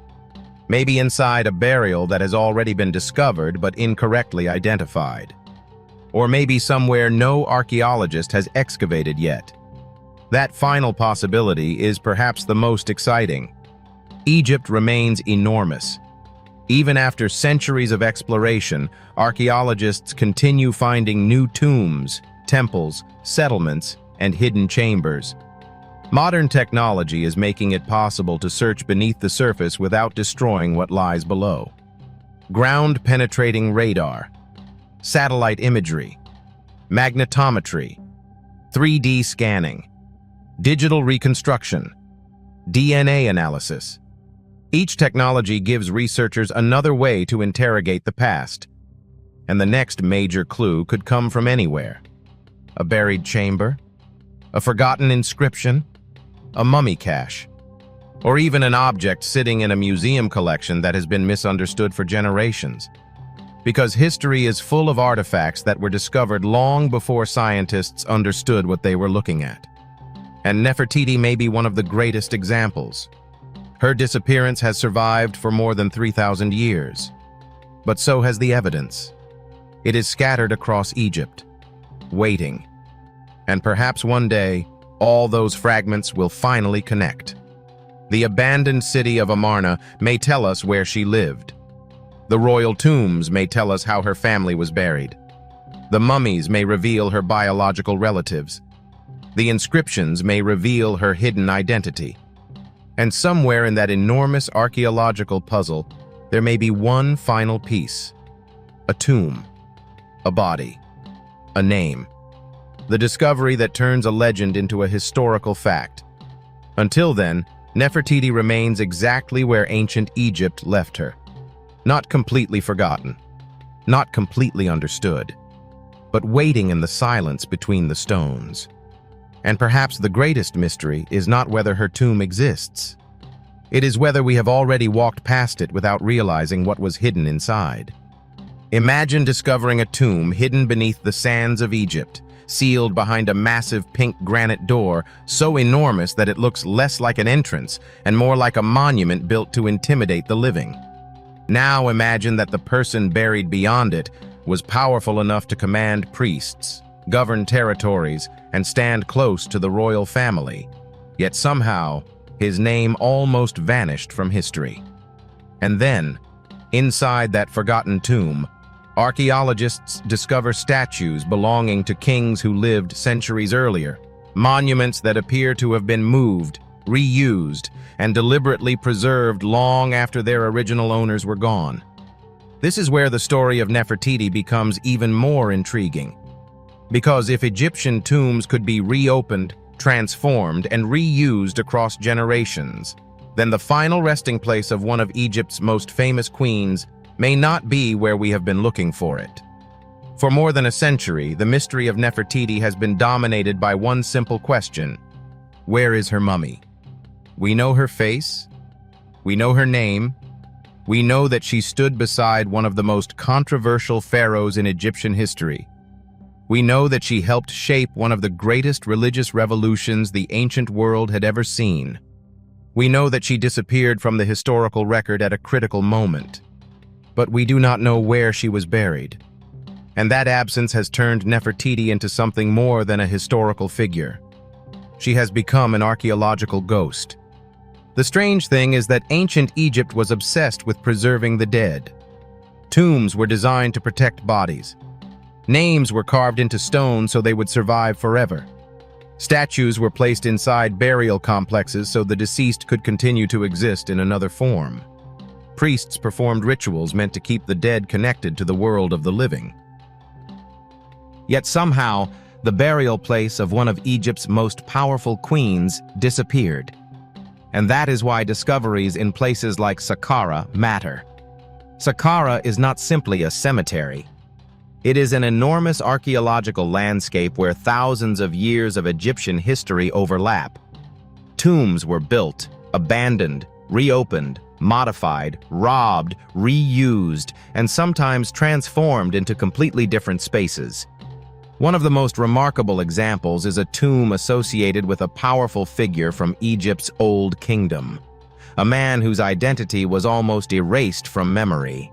Maybe inside a burial that has already been discovered but incorrectly identified. Or maybe somewhere no archaeologist has excavated yet. That final possibility is perhaps the most exciting. Egypt remains enormous. Even after centuries of exploration, archaeologists continue finding new tombs, temples, settlements, and hidden chambers. Modern technology is making it possible to search beneath the surface without destroying what lies below. Ground-penetrating radar, satellite imagery, magnetometry, 3D scanning, digital reconstruction, DNA analysis. Each technology gives researchers another way to interrogate the past, and the next major clue could come from anywhere. A buried chamber, a forgotten inscription, a mummy cache, or even an object sitting in a museum collection that has been misunderstood for generations. Because history is full of artifacts that were discovered long before scientists understood what they were looking at. And Nefertiti may be one of the greatest examples. Her disappearance has survived for more than 3,000 years. But so has the evidence. It is scattered across Egypt, waiting. And perhaps one day, all those fragments will finally connect. The abandoned city of Amarna may tell us where she lived. The royal tombs may tell us how her family was buried. The mummies may reveal her biological relatives. The inscriptions may reveal her hidden identity. And somewhere in that enormous archaeological puzzle, there may be one final piece. A tomb, a body, a name. The discovery that turns a legend into a historical fact. Until then, Nefertiti remains exactly where ancient Egypt left her. Not completely forgotten, not completely understood, but waiting in the silence between the stones. And perhaps the greatest mystery is not whether her tomb exists. It is whether we have already walked past it without realizing what was hidden inside. Imagine discovering a tomb hidden beneath the sands of Egypt, sealed behind a massive pink granite door so enormous that it looks less like an entrance and more like a monument built to intimidate the living. Now imagine that the person buried beyond it was powerful enough to command priests, govern territories, and stand close to the royal family. Yet somehow, his name almost vanished from history. And then, inside that forgotten tomb, archaeologists discover statues belonging to kings who lived centuries earlier, monuments that appear to have been moved, reused, and deliberately preserved long after their original owners were gone. This is where the story of Nefertiti becomes even more intriguing. Because if Egyptian tombs could be reopened, transformed, and reused across generations, then the final resting place of one of Egypt's most famous queens may not be where we have been looking for it. For more than a century, the mystery of Nefertiti has been dominated by one simple question: where is her mummy? We know her face, we know her name, we know that she stood beside one of the most controversial pharaohs in Egyptian history. We know that she helped shape one of the greatest religious revolutions the ancient world had ever seen. We know that she disappeared from the historical record at a critical moment. But we do not know where she was buried. And that absence has turned Nefertiti into something more than a historical figure. She has become an archaeological ghost. The strange thing is that ancient Egypt was obsessed with preserving the dead. Tombs were designed to protect bodies. Names were carved into stone so they would survive forever. Statues were placed inside burial complexes so the deceased could continue to exist in another form. Priests performed rituals meant to keep the dead connected to the world of the living. Yet somehow, the burial place of one of Egypt's most powerful queens disappeared. And that is why discoveries in places like Saqqara matter. Saqqara is not simply a cemetery. It is an enormous archaeological landscape where thousands of years of Egyptian history overlap. Tombs were built, abandoned, reopened, modified, robbed, reused, and sometimes transformed into completely different spaces. One of the most remarkable examples is a tomb associated with a powerful figure from Egypt's Old Kingdom, a man whose identity was almost erased from memory.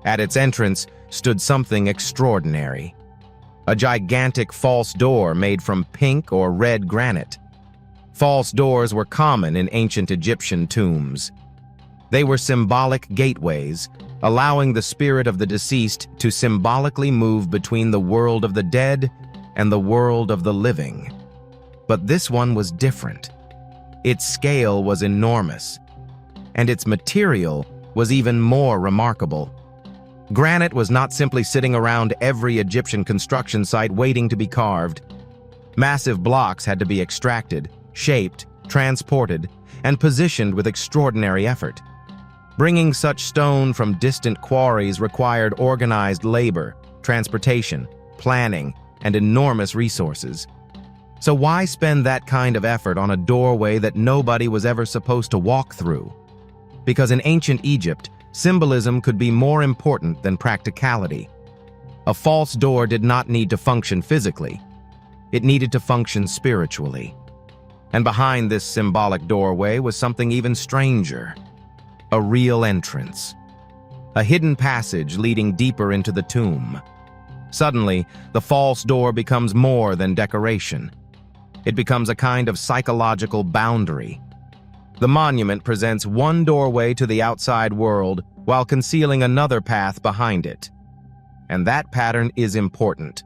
At its entrance stood something extraordinary: a gigantic false door made from pink or red granite. False doors were common in ancient Egyptian tombs. They were symbolic gateways, allowing the spirit of the deceased to symbolically move between the world of the dead and the world of the living. But this one was different. Its scale was enormous, and its material was even more remarkable. Granite was not simply sitting around every Egyptian construction site waiting to be carved. Massive blocks had to be extracted, shaped, transported, and positioned with extraordinary effort. Bringing such stone from distant quarries required organized labor, transportation, planning, and enormous resources. So why spend that kind of effort on a doorway that nobody was ever supposed to walk through? Because in ancient Egypt, symbolism could be more important than practicality. A false door did not need to function physically. It needed to function spiritually. And behind this symbolic doorway was something even stranger: a real entrance. A hidden passage leading deeper into the tomb. Suddenly, the false door becomes more than decoration. It becomes a kind of psychological boundary. The monument presents one doorway to the outside world while concealing another path behind it. And that pattern is important,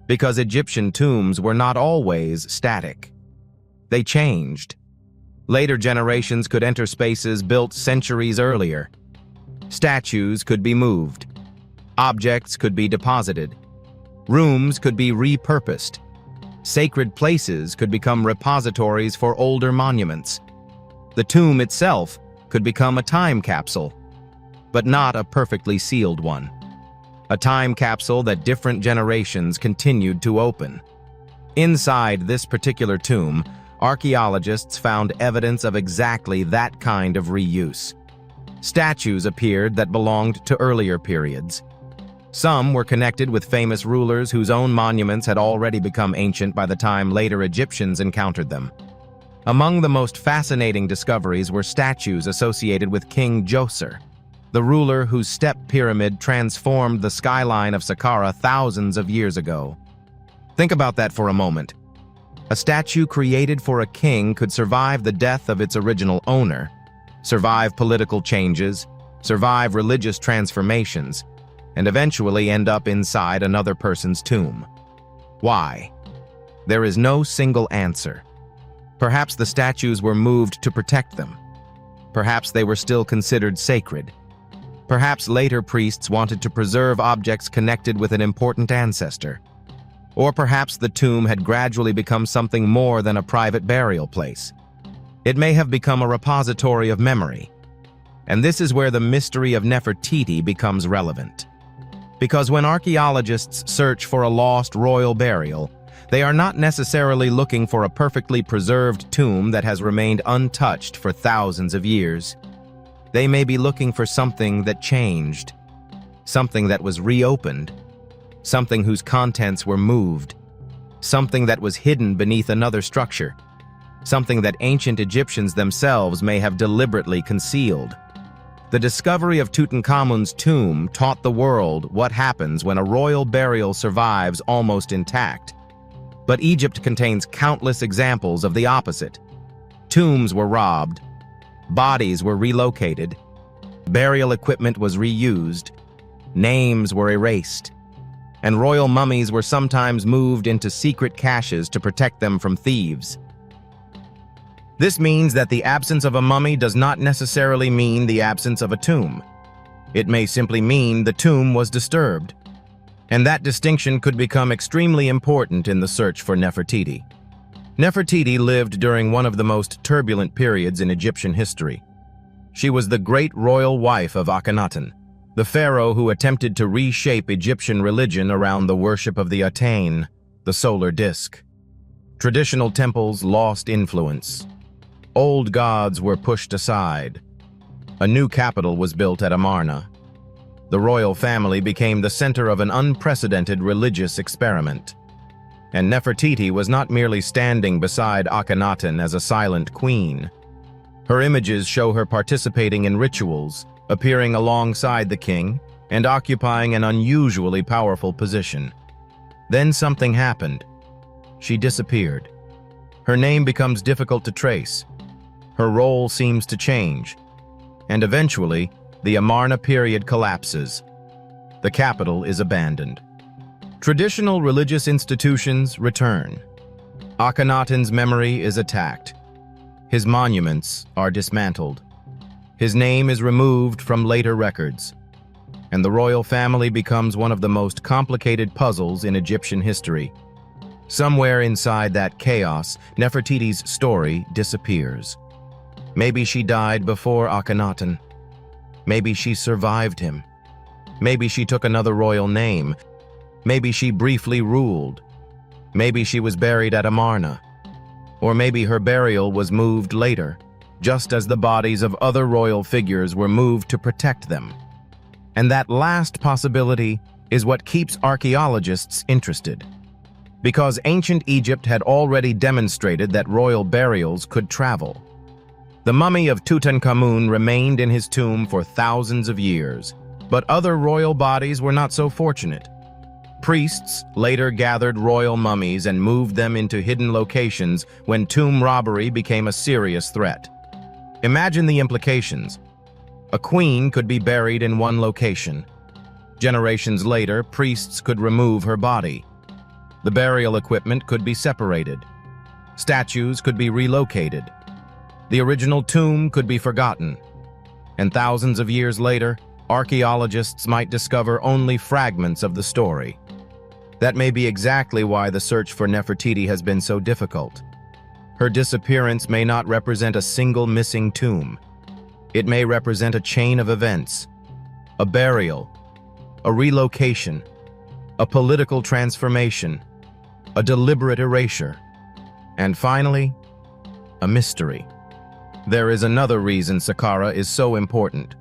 because Egyptian tombs were not always static. They changed. Later generations could enter spaces built centuries earlier. Statues could be moved. Objects could be deposited. Rooms could be repurposed. Sacred places could become repositories for older monuments. The tomb itself could become a time capsule, but not a perfectly sealed one. A time capsule that different generations continued to open. Inside this particular tomb, archaeologists found evidence of exactly that kind of reuse. Statues appeared that belonged to earlier periods. Some were connected with famous rulers whose own monuments had already become ancient by the time later Egyptians encountered them. Among the most fascinating discoveries were statues associated with King Djoser, the ruler whose step pyramid transformed the skyline of Saqqara thousands of years ago. Think about that for a moment. A statue created for a king could survive the death of its original owner, survive political changes, survive religious transformations, and eventually end up inside another person's tomb. Why? There is no single answer. Perhaps the statues were moved to protect them. Perhaps they were still considered sacred. Perhaps later priests wanted to preserve objects connected with an important ancestor. Or perhaps the tomb had gradually become something more than a private burial place. It may have become a repository of memory. And this is where the mystery of Nefertiti becomes relevant. Because when archaeologists search for a lost royal burial, they are not necessarily looking for a perfectly preserved tomb that has remained untouched for thousands of years. They may be looking for something that changed, something that was reopened, something whose contents were moved, something that was hidden beneath another structure, something that ancient Egyptians themselves may have deliberately concealed. The discovery of Tutankhamun's tomb taught the world what happens when a royal burial survives almost intact. But Egypt contains countless examples of the opposite. Tombs were robbed, bodies were relocated, burial equipment was reused, names were erased, and royal mummies were sometimes moved into secret caches to protect them from thieves. This means that the absence of a mummy does not necessarily mean the absence of a tomb. It may simply mean the tomb was disturbed. And that distinction could become extremely important in the search for Nefertiti. Nefertiti lived during one of the most turbulent periods in Egyptian history. She was the great royal wife of Akhenaten, the pharaoh who attempted to reshape Egyptian religion around the worship of the Aten, the solar disk. Traditional temples lost influence. Old gods were pushed aside. A new capital was built at Amarna. The royal family became the center of an unprecedented religious experiment. And Nefertiti was not merely standing beside Akhenaten as a silent queen. Her images show her participating in rituals, appearing alongside the king, and occupying an unusually powerful position. Then something happened. She disappeared. Her name becomes difficult to trace. Her role seems to change. And eventually, the Amarna period collapses. The capital is abandoned. Traditional religious institutions return. Akhenaten's memory is attacked. His monuments are dismantled. His name is removed from later records. And the royal family becomes one of the most complicated puzzles in Egyptian history. Somewhere inside that chaos, Nefertiti's story disappears. Maybe she died before Akhenaten. Maybe she survived him. Maybe she took another royal name. Maybe she briefly ruled. Maybe she was buried at Amarna. Or maybe her burial was moved later, just as the bodies of other royal figures were moved to protect them. And that last possibility is what keeps archaeologists interested. Because ancient Egypt had already demonstrated that royal burials could travel. The mummy of Tutankhamun remained in his tomb for thousands of years, but other royal bodies were not so fortunate. Priests later gathered royal mummies and moved them into hidden locations when tomb robbery became a serious threat. Imagine the implications. A queen could be buried in one location. Generations later, priests could remove her body. The burial equipment could be separated. Statues could be relocated. The original tomb could be forgotten. And thousands of years later, archaeologists might discover only fragments of the story. That may be exactly why the search for Nefertiti has been so difficult. Her disappearance may not represent a single missing tomb. It may represent a chain of events, a burial, a relocation, a political transformation, a deliberate erasure, and finally, a mystery. There is another reason Saqqara is so important.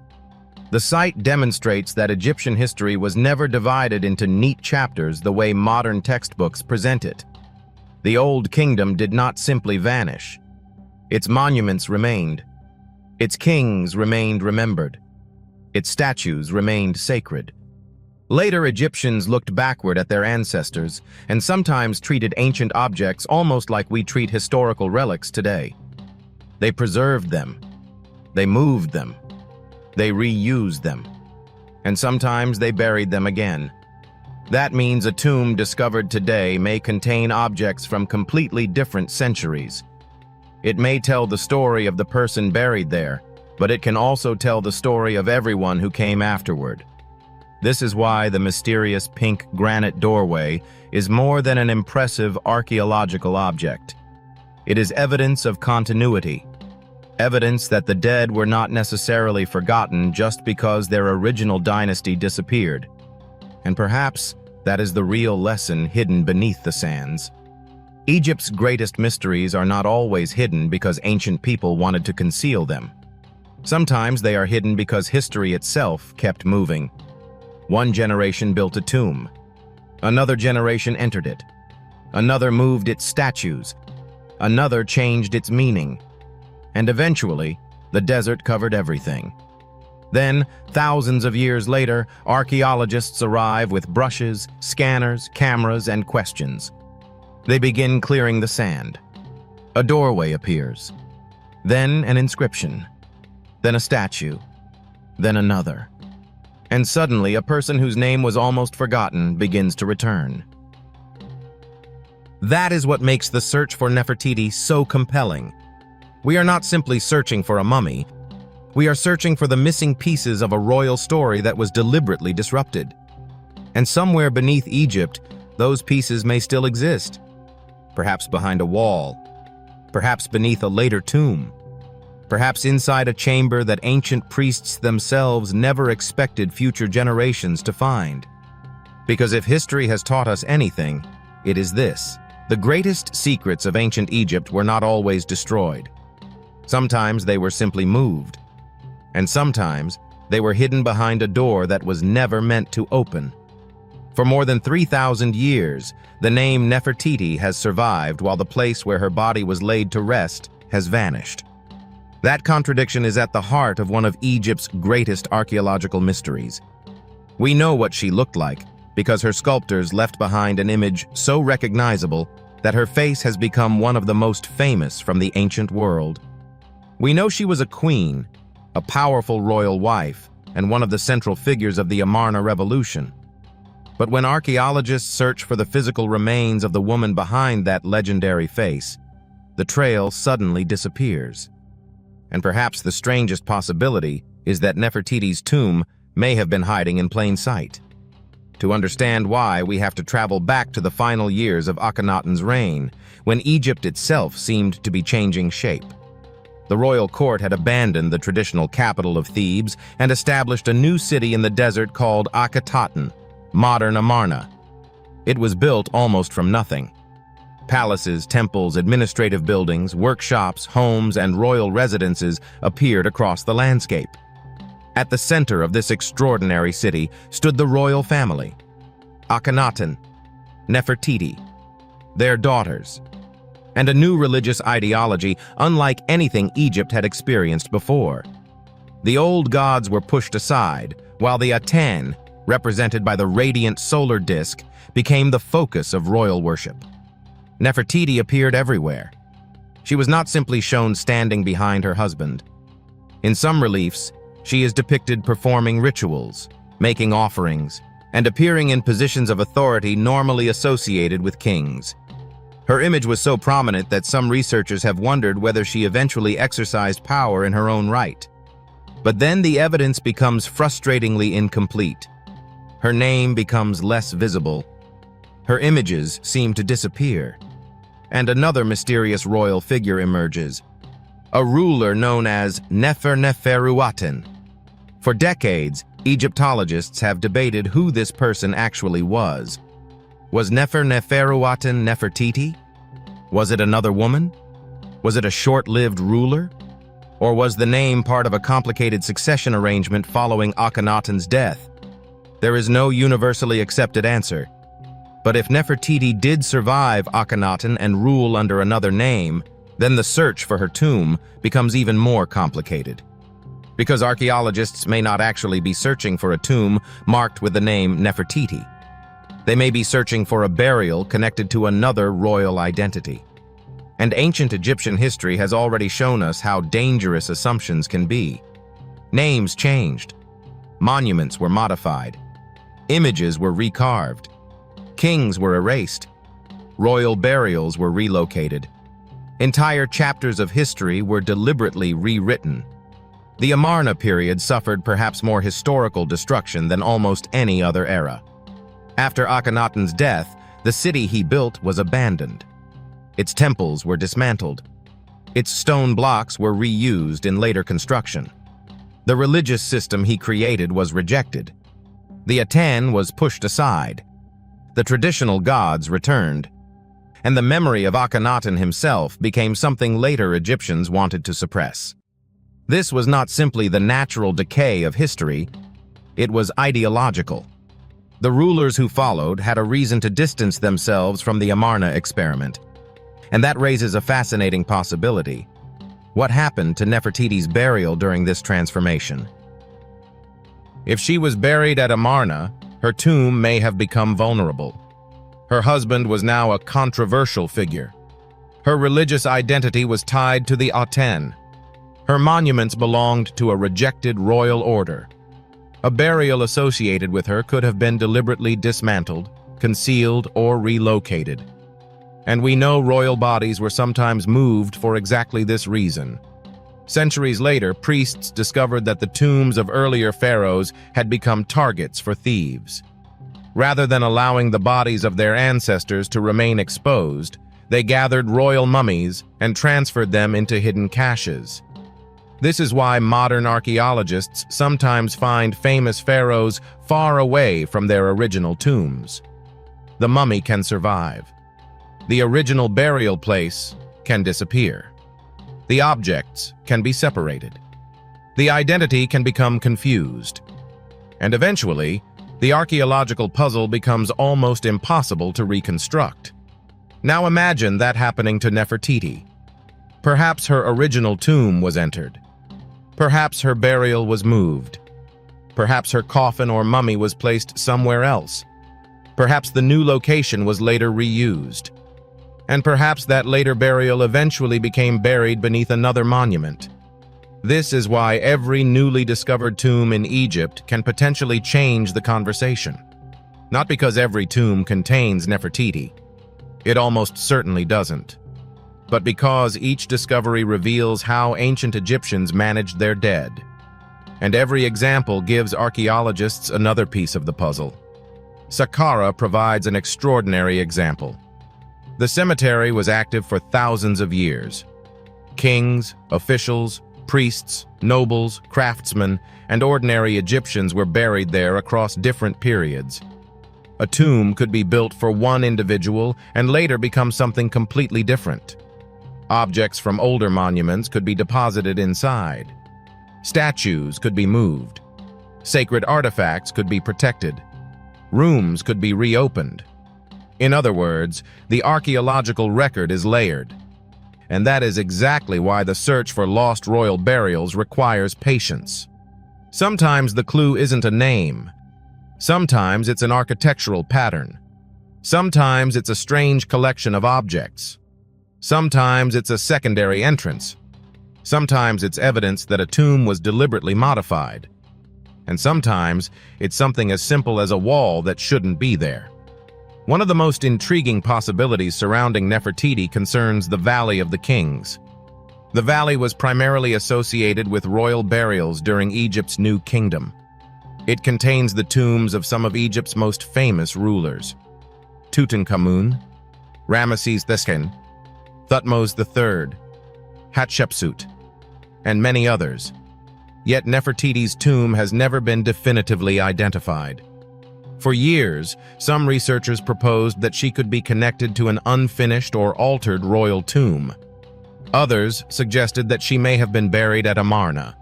The site demonstrates that Egyptian history was never divided into neat chapters the way modern textbooks present it. The Old Kingdom did not simply vanish. Its monuments remained. Its kings remained remembered. Its statues remained sacred. Later Egyptians looked backward at their ancestors and sometimes treated ancient objects almost like we treat historical relics today. They preserved them. They moved them. They reused them. And sometimes they buried them again. That means a tomb discovered today may contain objects from completely different centuries. It may tell the story of the person buried there, but it can also tell the story of everyone who came afterward. This is why the mysterious pink granite doorway is more than an impressive archaeological object. It is evidence of continuity, evidence that the dead were not necessarily forgotten just because their original dynasty disappeared. And perhaps that is the real lesson hidden beneath the sands. Egypt's greatest mysteries are not always hidden because ancient people wanted to conceal them. Sometimes they are hidden because history itself kept moving. One generation built a tomb. Another generation entered it. Another moved its statues. Another changed its meaning. And eventually, the desert covered everything. Then, thousands of years later, archaeologists arrive with brushes, scanners, cameras, and questions. They begin clearing the sand. A doorway appears. Then an inscription. Then a statue. Then another. And suddenly, a person whose name was almost forgotten begins to return. That is what makes the search for Nefertiti so compelling. We are not simply searching for a mummy. We are searching for the missing pieces of a royal story that was deliberately disrupted. And somewhere beneath Egypt, those pieces may still exist. Perhaps behind a wall. Perhaps beneath a later tomb. Perhaps inside a chamber that ancient priests themselves never expected future generations to find. Because if history has taught us anything, it is this. The greatest secrets of ancient Egypt were not always destroyed. Sometimes they were simply moved. And sometimes they were hidden behind a door that was never meant to open. For more than 3,000 years, the name Nefertiti has survived while the place where her body was laid to rest has vanished. That contradiction is at the heart of one of Egypt's greatest archaeological mysteries. We know what she looked like because her sculptors left behind an image so recognizable that her face has become one of the most famous from the ancient world. We know she was a queen, a powerful royal wife, and one of the central figures of the Amarna Revolution. But when archaeologists search for the physical remains of the woman behind that legendary face, the trail suddenly disappears. And perhaps the strangest possibility is that Nefertiti's tomb may have been hiding in plain sight. To understand why, we have to travel back to the final years of Akhenaten's reign, when Egypt itself seemed to be changing shape. The royal court had abandoned the traditional capital of Thebes and established a new city in the desert called Akhetaten, modern Amarna. It was built almost from nothing. Palaces, temples, administrative buildings, workshops, homes, and royal residences appeared across the landscape. At the center of this extraordinary city stood the royal family, Akhenaten, Nefertiti, their daughters, and a new religious ideology unlike anything Egypt had experienced before. The old gods were pushed aside, while the Aten, represented by the radiant solar disk, became the focus of royal worship. Nefertiti appeared everywhere. She was not simply shown standing behind her husband. In some reliefs, she is depicted performing rituals, making offerings, and appearing in positions of authority normally associated with kings. Her image was so prominent that some researchers have wondered whether she eventually exercised power in her own right. But then the evidence becomes frustratingly incomplete. Her name becomes less visible. Her images seem to disappear. And another mysterious royal figure emerges, a ruler known as Nefertiti. For decades, Egyptologists have debated who this person actually was. Was Nefertiti Nefertiti? Was it another woman? Was it a short-lived ruler? Or was the name part of a complicated succession arrangement following Akhenaten's death? There is no universally accepted answer. But if Nefertiti did survive Akhenaten and rule under another name, then the search for her tomb becomes even more complicated. Because archaeologists may not actually be searching for a tomb marked with the name Nefertiti. They may be searching for a burial connected to another royal identity. And ancient Egyptian history has already shown us how dangerous assumptions can be. Names changed. Monuments were modified. Images were recarved. Kings were erased. Royal burials were relocated. Entire chapters of history were deliberately rewritten. The Amarna period suffered perhaps more historical destruction than almost any other era. After Akhenaten's death, the city he built was abandoned. Its temples were dismantled. Its stone blocks were reused in later construction. The religious system he created was rejected. The Aten was pushed aside. The traditional gods returned. And the memory of Akhenaten himself became something later Egyptians wanted to suppress. This was not simply the natural decay of history, it was ideological. The rulers who followed had a reason to distance themselves from the Amarna experiment. And that raises a fascinating possibility. What happened to Nefertiti's burial during this transformation? If she was buried at Amarna, her tomb may have become vulnerable. Her husband was now a controversial figure. Her religious identity was tied to the Aten. Her monuments belonged to a rejected royal order. A burial associated with her could have been deliberately dismantled, concealed, or relocated. And we know royal bodies were sometimes moved for exactly this reason. Centuries later, priests discovered that the tombs of earlier pharaohs had become targets for thieves. Rather than allowing the bodies of their ancestors to remain exposed, they gathered royal mummies and transferred them into hidden caches. This is why modern archaeologists sometimes find famous pharaohs far away from their original tombs. The mummy can survive. The original burial place can disappear. The objects can be separated. The identity can become confused. And eventually, the archaeological puzzle becomes almost impossible to reconstruct. Now imagine that happening to Nefertiti. Perhaps her original tomb was entered. Perhaps her burial was moved. Perhaps her coffin or mummy was placed somewhere else. Perhaps the new location was later reused. And perhaps that later burial eventually became buried beneath another monument. This is why every newly discovered tomb in Egypt can potentially change the conversation. Not because every tomb contains Nefertiti. It almost certainly doesn't. But because each discovery reveals how ancient Egyptians managed their dead. And every example gives archaeologists another piece of the puzzle. Saqqara provides an extraordinary example. The cemetery was active for thousands of years. Kings, officials, priests, nobles, craftsmen, and ordinary Egyptians were buried there across different periods. A tomb could be built for one individual and later become something completely different. Objects from older monuments could be deposited inside. Statues could be moved. Sacred artifacts could be protected. Rooms could be reopened. In other words, the archaeological record is layered. And that is exactly why the search for lost royal burials requires patience. Sometimes the clue isn't a name. Sometimes it's an architectural pattern. Sometimes it's a strange collection of objects. Sometimes it's a secondary entrance. Sometimes it's evidence that a tomb was deliberately modified. And sometimes it's something as simple as a wall that shouldn't be there. One of the most intriguing possibilities surrounding Nefertiti concerns the Valley of the Kings. The valley was primarily associated with royal burials during Egypt's New Kingdom. It contains the tombs of some of Egypt's most famous rulers: Tutankhamun, Ramesses II, Thutmose III, Hatshepsut, and many others. Yet Nefertiti's tomb has never been definitively identified. For years, some researchers proposed that she could be connected to an unfinished or altered royal tomb. Others suggested that she may have been buried at Amarna.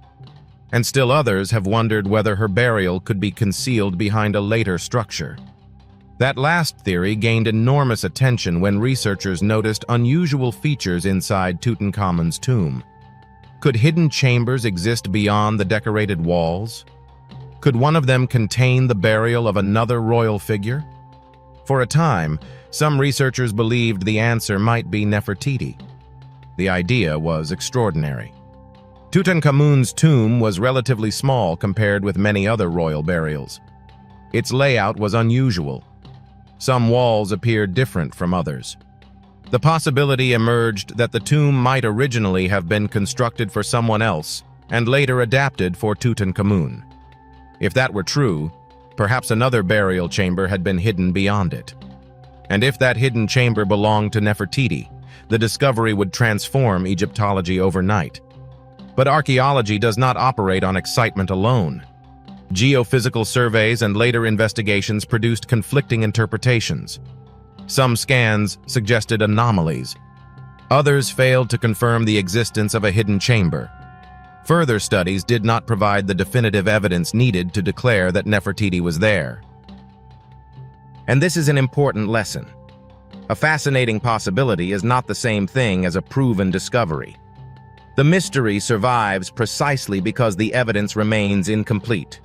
And still others have wondered whether her burial could be concealed behind a later structure. That last theory gained enormous attention when researchers noticed unusual features inside Tutankhamun's tomb. Could hidden chambers exist beyond the decorated walls? Could one of them contain the burial of another royal figure? For a time, some researchers believed the answer might be Nefertiti. The idea was extraordinary. Tutankhamun's tomb was relatively small compared with many other royal burials. Its layout was unusual. Some walls appeared different from others. The possibility emerged that the tomb might originally have been constructed for someone else and later adapted for Tutankhamun. If that were true, perhaps another burial chamber had been hidden beyond it. And if that hidden chamber belonged to Nefertiti, the discovery would transform Egyptology overnight. But archaeology does not operate on excitement alone. Geophysical surveys and later investigations produced conflicting interpretations. Some scans suggested anomalies. Others failed to confirm the existence of a hidden chamber. Further studies did not provide the definitive evidence needed to declare that Nefertiti was there. And this is an important lesson. A fascinating possibility is not the same thing as a proven discovery. The mystery survives precisely because the evidence remains incomplete.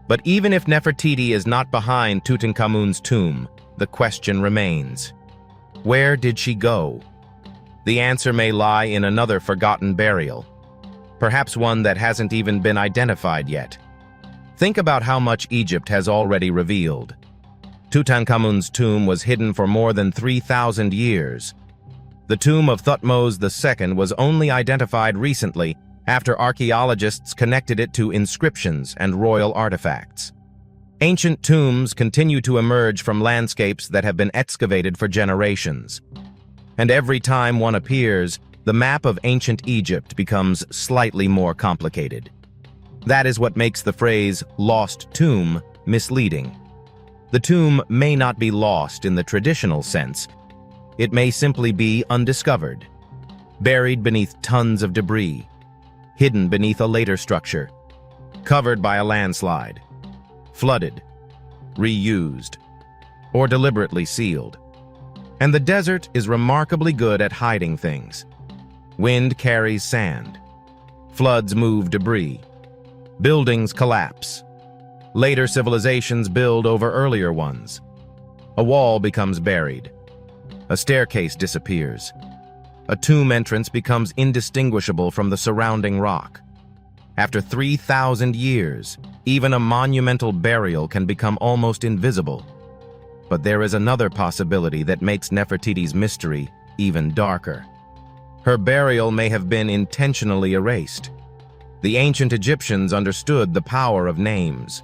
But even if Nefertiti is not behind Tutankhamun's tomb, the question remains: where did she go? The answer may lie in another forgotten burial, perhaps one that hasn't even been identified yet. Think about how much Egypt has already revealed. Tutankhamun's tomb was hidden for more than 3,000 years. The tomb of Thutmose II was only identified recently after archaeologists connected it to inscriptions and royal artifacts. Ancient tombs continue to emerge from landscapes that have been excavated for generations. And every time one appears, the map of ancient Egypt becomes slightly more complicated. That is what makes the phrase "lost tomb" misleading. The tomb may not be lost in the traditional sense. It may simply be undiscovered, buried beneath tons of debris, hidden beneath a later structure, covered by a landslide, flooded, reused, or deliberately sealed. And the desert is remarkably good at hiding things. Wind carries sand. Floods move debris. Buildings collapse. Later civilizations build over earlier ones. A wall becomes buried. A staircase disappears. A tomb entrance becomes indistinguishable from the surrounding rock. After 3,000 years, even a monumental burial can become almost invisible. But there is another possibility that makes Nefertiti's mystery even darker. Her burial may have been intentionally erased. The ancient Egyptians understood the power of names.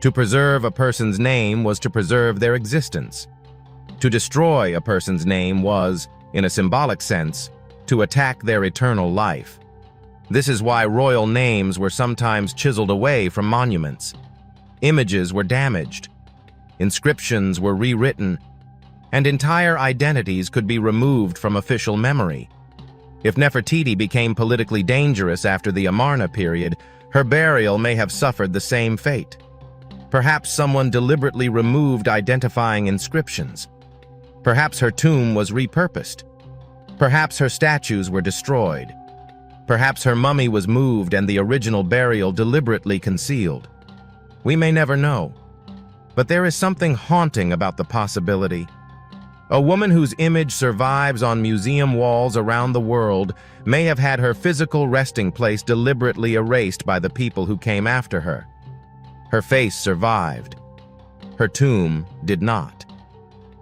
To preserve a person's name was to preserve their existence. To destroy a person's name was, in a symbolic sense, to attack their eternal life. This is why royal names were sometimes chiseled away from monuments. Images were damaged. Inscriptions were rewritten, and entire identities could be removed from official memory. If Nefertiti became politically dangerous after the Amarna period, her burial may have suffered the same fate. Perhaps someone deliberately removed identifying inscriptions. Perhaps her tomb was repurposed. Perhaps her statues were destroyed. Perhaps her mummy was moved and the original burial deliberately concealed. We may never know. But there is something haunting about the possibility. A woman whose image survives on museum walls around the world may have had her physical resting place deliberately erased by the people who came after her. Her face survived. Her tomb did not.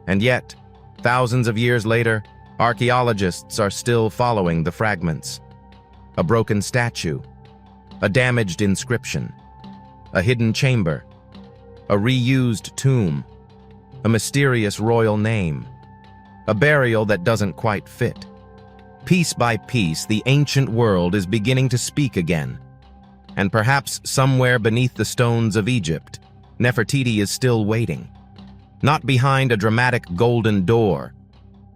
And yet, thousands of years later, archaeologists are still following the fragments. A broken statue, a damaged inscription, a hidden chamber, a reused tomb, a mysterious royal name, a burial that doesn't quite fit. Piece by piece, the ancient world is beginning to speak again. And perhaps somewhere beneath the stones of Egypt, Nefertiti is still waiting. Not behind a dramatic golden door,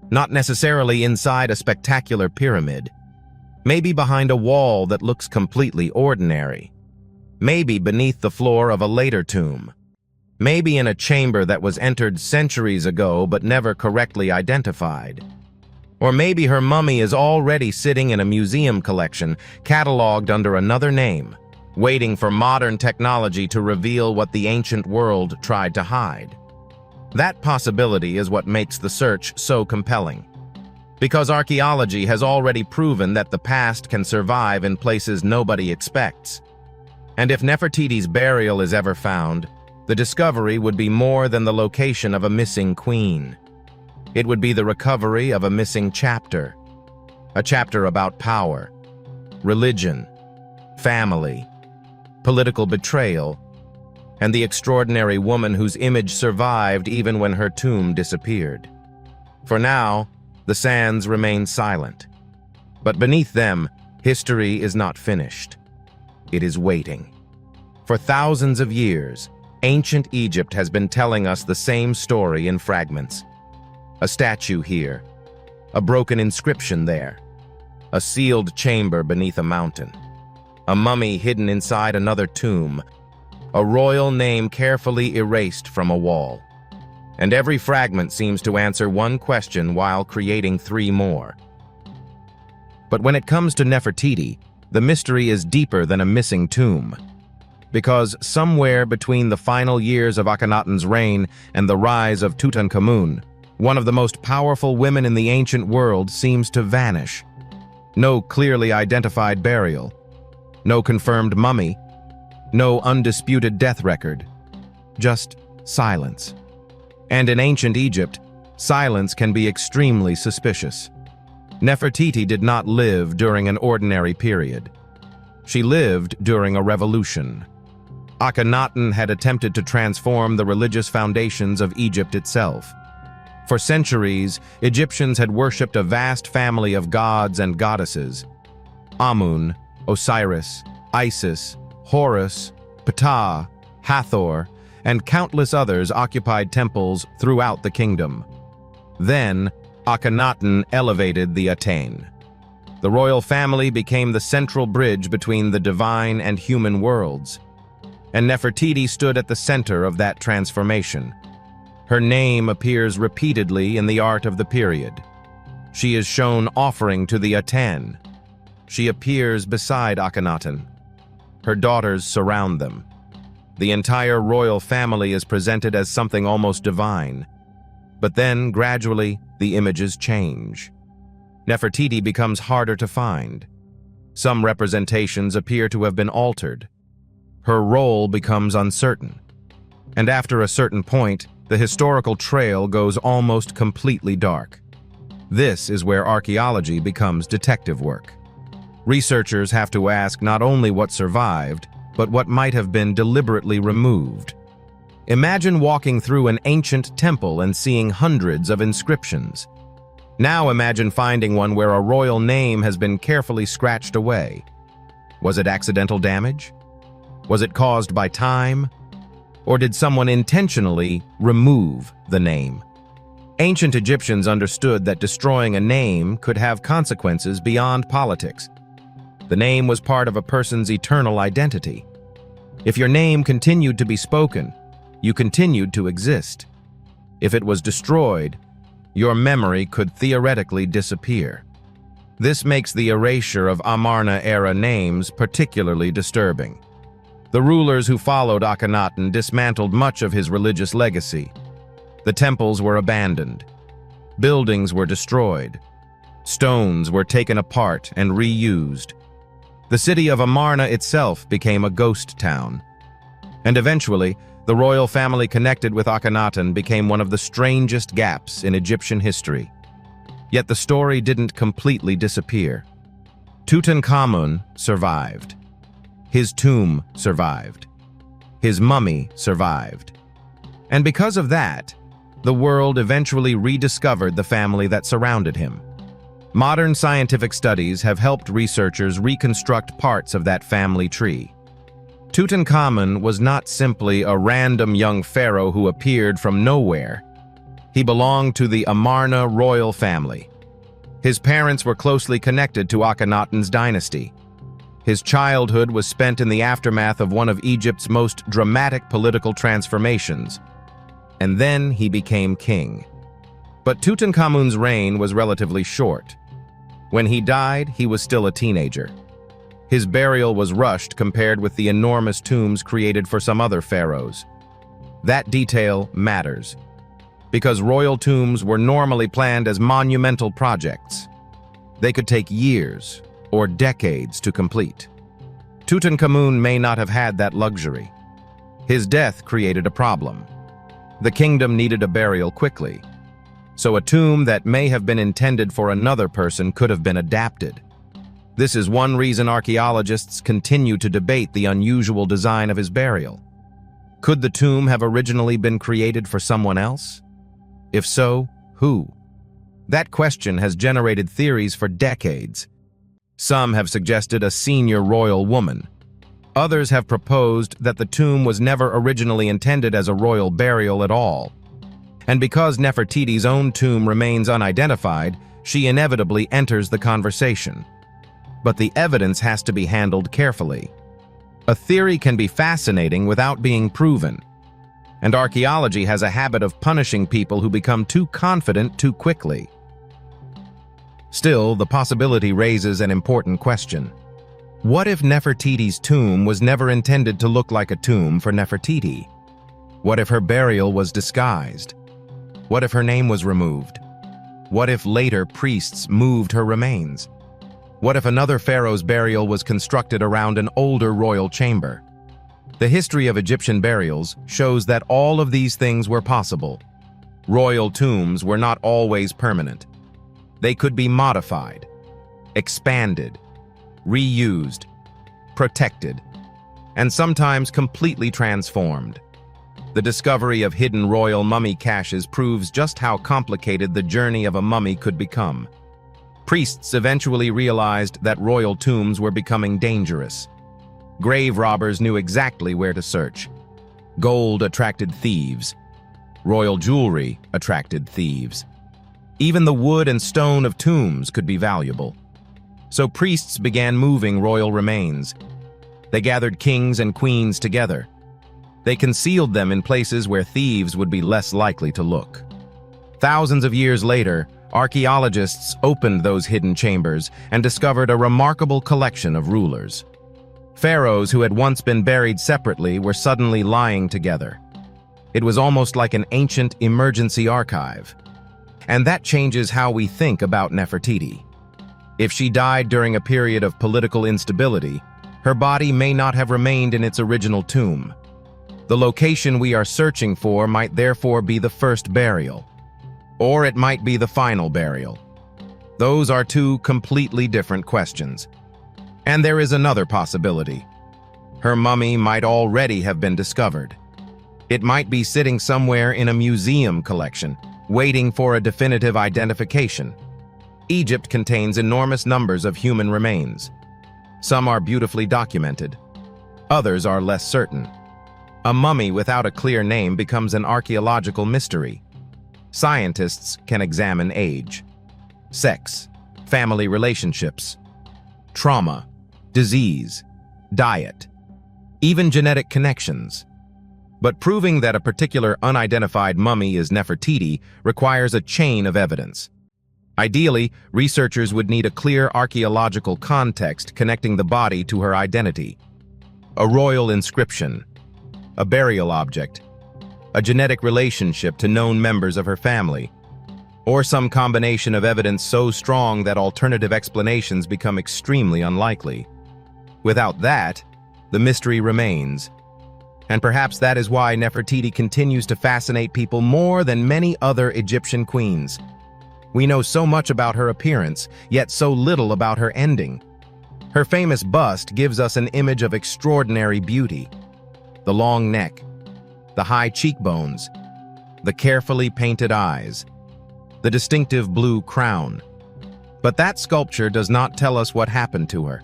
not necessarily inside a spectacular pyramid, maybe behind a wall that looks completely ordinary, maybe beneath the floor of a later tomb, maybe in a chamber that was entered centuries ago but never correctly identified. Or maybe her mummy is already sitting in a museum collection, cataloged under another name, waiting for modern technology to reveal what the ancient world tried to hide. That possibility is what makes the search so compelling. Because archaeology has already proven that the past can survive in places nobody expects. And if Nefertiti's burial is ever found, the discovery would be more than the location of a missing queen. It would be the recovery of a missing chapter. A chapter about power, religion, family, political betrayal, and the extraordinary woman whose image survived even when her tomb disappeared. For now, the sands remain silent. But beneath them, history is not finished. It is waiting. For thousands of years, ancient Egypt has been telling us the same story in fragments. A statue here, a broken inscription there, a sealed chamber beneath a mountain, a mummy hidden inside another tomb, a royal name carefully erased from a wall. And every fragment seems to answer one question while creating three more. But when it comes to Nefertiti, the mystery is deeper than a missing tomb. Because somewhere between the final years of Akhenaten's reign and the rise of Tutankhamun, one of the most powerful women in the ancient world seems to vanish. No clearly identified burial, no confirmed mummy, no undisputed death record, just silence. And in ancient Egypt, silence can be extremely suspicious. Nefertiti did not live during an ordinary period. She lived during a revolution. Akhenaten had attempted to transform the religious foundations of Egypt itself. For centuries, Egyptians had worshipped a vast family of gods and goddesses: Amun, Osiris, Isis, Horus, Ptah, Hathor, and countless others occupied temples throughout the kingdom. Then, Akhenaten elevated the Aten. The royal family became the central bridge between the divine and human worlds. And Nefertiti stood at the center of that transformation. Her name appears repeatedly in the art of the period. She is shown offering to the Aten. She appears beside Akhenaten. Her daughters surround them. The entire royal family is presented as something almost divine. But then, gradually, the images change. Nefertiti becomes harder to find. Some representations appear to have been altered. Her role becomes uncertain. And after a certain point, the historical trail goes almost completely dark. This is where archaeology becomes detective work. Researchers have to ask not only what survived, but what might have been deliberately removed. Imagine walking through an ancient temple and seeing hundreds of inscriptions. Now imagine finding one where a royal name has been carefully scratched away. Was it accidental damage? Was it caused by time? Or did someone intentionally remove the name? Ancient Egyptians understood that destroying a name could have consequences beyond politics. The name was part of a person's eternal identity. If your name continued to be spoken, you continued to exist. If it was destroyed, your memory could theoretically disappear. This makes the erasure of Amarna-era names particularly disturbing. The rulers who followed Akhenaten dismantled much of his religious legacy. The temples were abandoned. Buildings were destroyed. Stones were taken apart and reused. The city of Amarna itself became a ghost town. And eventually, the royal family connected with Akhenaten became one of the strangest gaps in Egyptian history. Yet the story didn't completely disappear. Tutankhamun survived. His tomb survived. His mummy survived. And because of that, the world eventually rediscovered the family that surrounded him. Modern scientific studies have helped researchers reconstruct parts of that family tree. Tutankhamun was not simply a random young pharaoh who appeared from nowhere. He belonged to the Amarna royal family. His parents were closely connected to Akhenaten's dynasty. His childhood was spent in the aftermath of one of Egypt's most dramatic political transformations. And then he became king. But Tutankhamun's reign was relatively short. When he died, he was still a teenager. His burial was rushed compared with the enormous tombs created for some other pharaohs. That detail matters, because royal tombs were normally planned as monumental projects. They could take years or decades to complete. Tutankhamun may not have had that luxury. His death created a problem. The kingdom needed a burial quickly, so a tomb that may have been intended for another person could have been adapted. This is one reason archaeologists continue to debate the unusual design of his burial. Could the tomb have originally been created for someone else? If so, who? That question has generated theories for decades. Some have suggested a senior royal woman. Others have proposed that the tomb was never originally intended as a royal burial at all. And because Nefertiti's own tomb remains unidentified, she inevitably enters the conversation. But the evidence has to be handled carefully. A theory can be fascinating without being proven, and archaeology has a habit of punishing people who become too confident too quickly. Still, the possibility raises an important question. What if Nefertiti's tomb was never intended to look like a tomb for Nefertiti? What if her burial was disguised? What if her name was removed? What if later priests moved her remains? What if another pharaoh's burial was constructed around an older royal chamber? The history of Egyptian burials shows that all of these things were possible. Royal tombs were not always permanent. They could be modified, expanded, reused, protected, and sometimes completely transformed. The discovery of hidden royal mummy caches proves just how complicated the journey of a mummy could become. Priests eventually realized that royal tombs were becoming dangerous. Grave robbers knew exactly where to search. Gold attracted thieves. Royal jewelry attracted thieves. Even the wood and stone of tombs could be valuable. So priests began moving royal remains. They gathered kings and queens together. They concealed them in places where thieves would be less likely to look. Thousands of years later, archaeologists opened those hidden chambers and discovered a remarkable collection of rulers. Pharaohs who had once been buried separately were suddenly lying together. It was almost like an ancient emergency archive. And that changes how we think about Nefertiti. If she died during a period of political instability, her body may not have remained in its original tomb. The location we are searching for might therefore be the first burial. Or it might be the final burial. Those are two completely different questions. And there is another possibility. Her mummy might already have been discovered. It might be sitting somewhere in a museum collection, waiting for a definitive identification. Egypt contains enormous numbers of human remains. Some are beautifully documented. Others are less certain. A mummy without a clear name becomes an archaeological mystery. Scientists can examine age, sex, family relationships, trauma, disease, diet, even genetic connections. But proving that a particular unidentified mummy is Nefertiti requires a chain of evidence. Ideally, researchers would need a clear archaeological context connecting the body to her identity. A royal inscription, a burial object, a genetic relationship to known members of her family. or some combination of evidence so strong that alternative explanations become extremely unlikely. Without that, the mystery remains. And perhaps that is why Nefertiti continues to fascinate people more than many other Egyptian queens. We know so much about her appearance, yet so little about her ending. Her famous bust gives us an image of extraordinary beauty. The long neck, the high cheekbones, the carefully painted eyes, the distinctive blue crown. But that sculpture does not tell us what happened to her.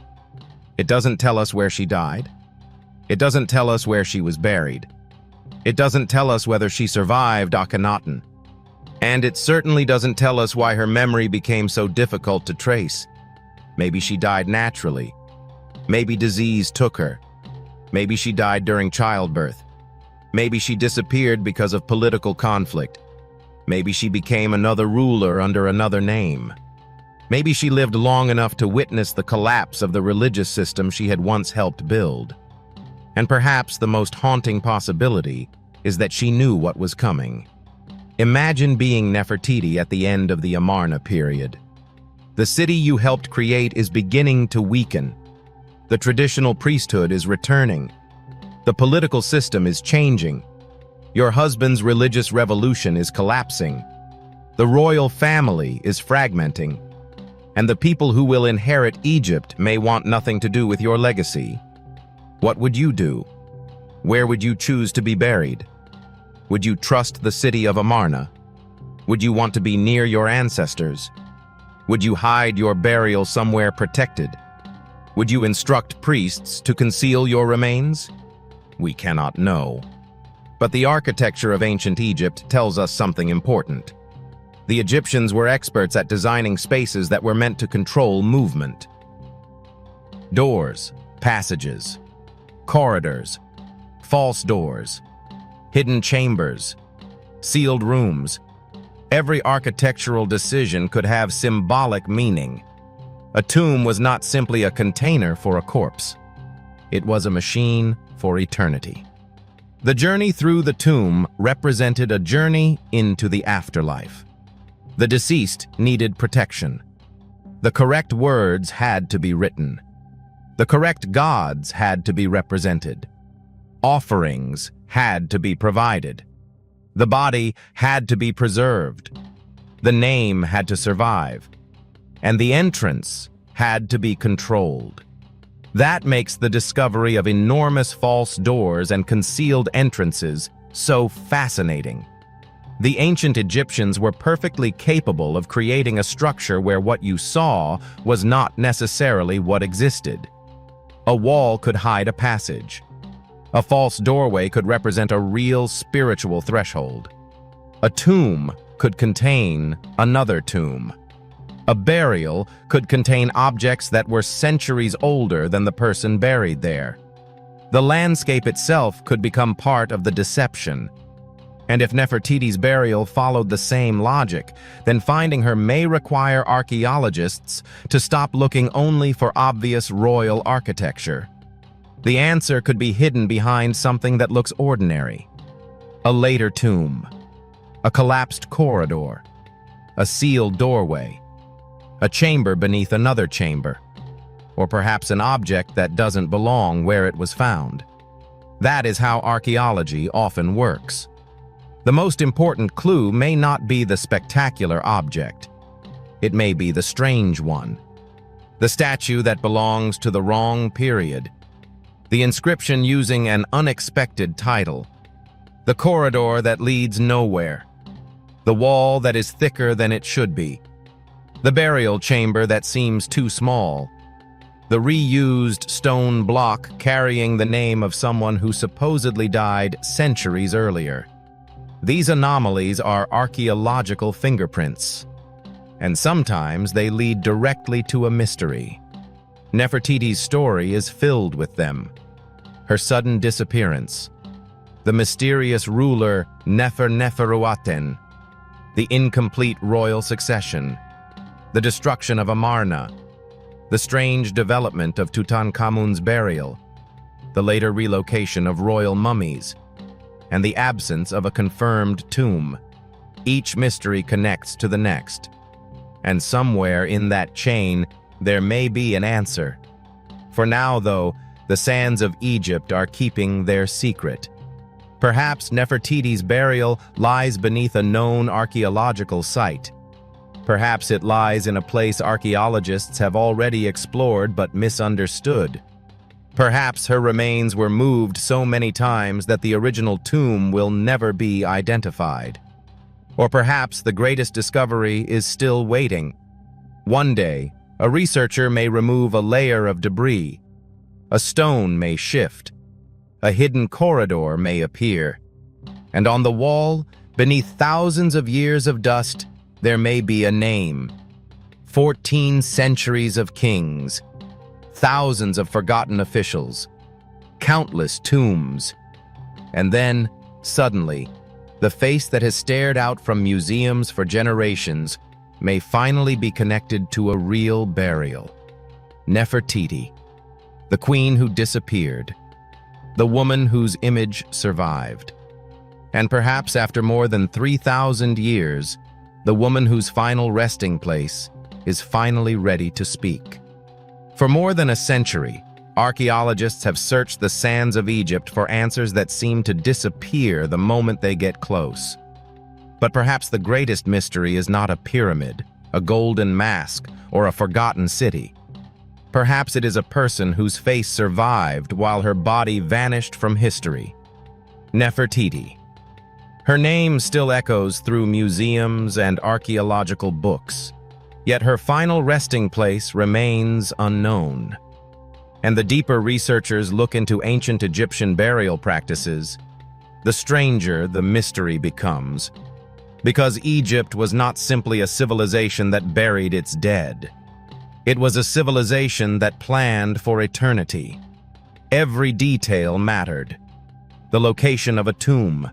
It doesn't tell us where she died. It doesn't tell us where she was buried. It doesn't tell us whether she survived Akhenaten. And it certainly doesn't tell us why her memory became so difficult to trace. Maybe she died naturally. Maybe disease took her. Maybe she died during childbirth. Maybe she disappeared because of political conflict. Maybe she became another ruler under another name. Maybe she lived long enough to witness the collapse of the religious system she had once helped build. And perhaps the most haunting possibility is that she knew what was coming. Imagine being Nefertiti at the end of the Amarna period. The city you helped create is beginning to weaken. The traditional priesthood is returning. The political system is changing. Your husband's religious revolution is collapsing. The royal family is fragmenting. And the people who will inherit Egypt may want nothing to do with your legacy. What would you do? Where would you choose to be buried? Would you trust the city of Amarna? Would you want to be near your ancestors? Would you hide your burial somewhere protected? Would you instruct priests to conceal your remains? We cannot know. But the architecture of ancient Egypt tells us something important. The Egyptians were experts at designing spaces that were meant to control movement. Doors, passages, corridors, false doors, hidden chambers, sealed rooms. Every architectural decision could have symbolic meaning. A tomb was not simply a container for a corpse. It was a machine for eternity. The journey through the tomb represented a journey into the afterlife. The deceased needed protection. The correct words had to be written. The correct gods had to be represented. Offerings had to be provided. The body had to be preserved. The name had to survive. And the entrance had to be controlled. That makes the discovery of enormous false doors and concealed entrances so fascinating. The ancient Egyptians were perfectly capable of creating a structure where what you saw was not necessarily what existed. A wall could hide a passage. A false doorway could represent a real spiritual threshold. A tomb could contain another tomb. A burial could contain objects that were centuries older than the person buried there. The landscape itself could become part of the deception. And if Nefertiti's burial followed the same logic, then finding her may require archaeologists to stop looking only for obvious royal architecture. The answer could be hidden behind something that looks ordinary. A later tomb, a collapsed corridor, a sealed doorway, a chamber beneath another chamber, or perhaps an object that doesn't belong where it was found. That is how archaeology often works. The most important clue may not be the spectacular object. It may be the strange one. The statue that belongs to the wrong period. The inscription using an unexpected title. The corridor that leads nowhere. The wall that is thicker than it should be. The burial chamber that seems too small. The reused stone block carrying the name of someone who supposedly died centuries earlier. These anomalies are archaeological fingerprints, and sometimes they lead directly to a mystery. Nefertiti's story is filled with them. Her sudden disappearance, the mysterious ruler Neferuaten, the incomplete royal succession, the destruction of Amarna, the strange development of Tutankhamun's burial, the later relocation of royal mummies, and the absence of a confirmed tomb. Each mystery connects to the next. And somewhere in that chain, there may be an answer. For now, though, the sands of Egypt are keeping their secret. Perhaps Nefertiti's burial lies beneath a known archaeological site. Perhaps it lies in a place archaeologists have already explored but misunderstood. Perhaps her remains were moved so many times that the original tomb will never be identified. Or perhaps the greatest discovery is still waiting. One day, a researcher may remove a layer of debris. A stone may shift. A hidden corridor may appear. And on the wall, beneath thousands of years of dust, there may be a name. 14 centuries of kings. Thousands of forgotten officials. Countless tombs. And then, suddenly, the face that has stared out from museums for generations may finally be connected to a real burial. Nefertiti, the queen who disappeared, the woman whose image survived. And perhaps after more than 3,000 years, the woman whose final resting place is finally ready to speak. For more than a century, archaeologists have searched the sands of Egypt for answers that seem to disappear the moment they get close. But perhaps the greatest mystery is not a pyramid, a golden mask, or a forgotten city. Perhaps it is a person whose face survived while her body vanished from history. Nefertiti. Her name still echoes through museums and archaeological books, yet her final resting place remains unknown. And the deeper researchers look into ancient Egyptian burial practices, the stranger the mystery becomes. Because Egypt was not simply a civilization that buried its dead. It was a civilization that planned for eternity. Every detail mattered. The location of a tomb,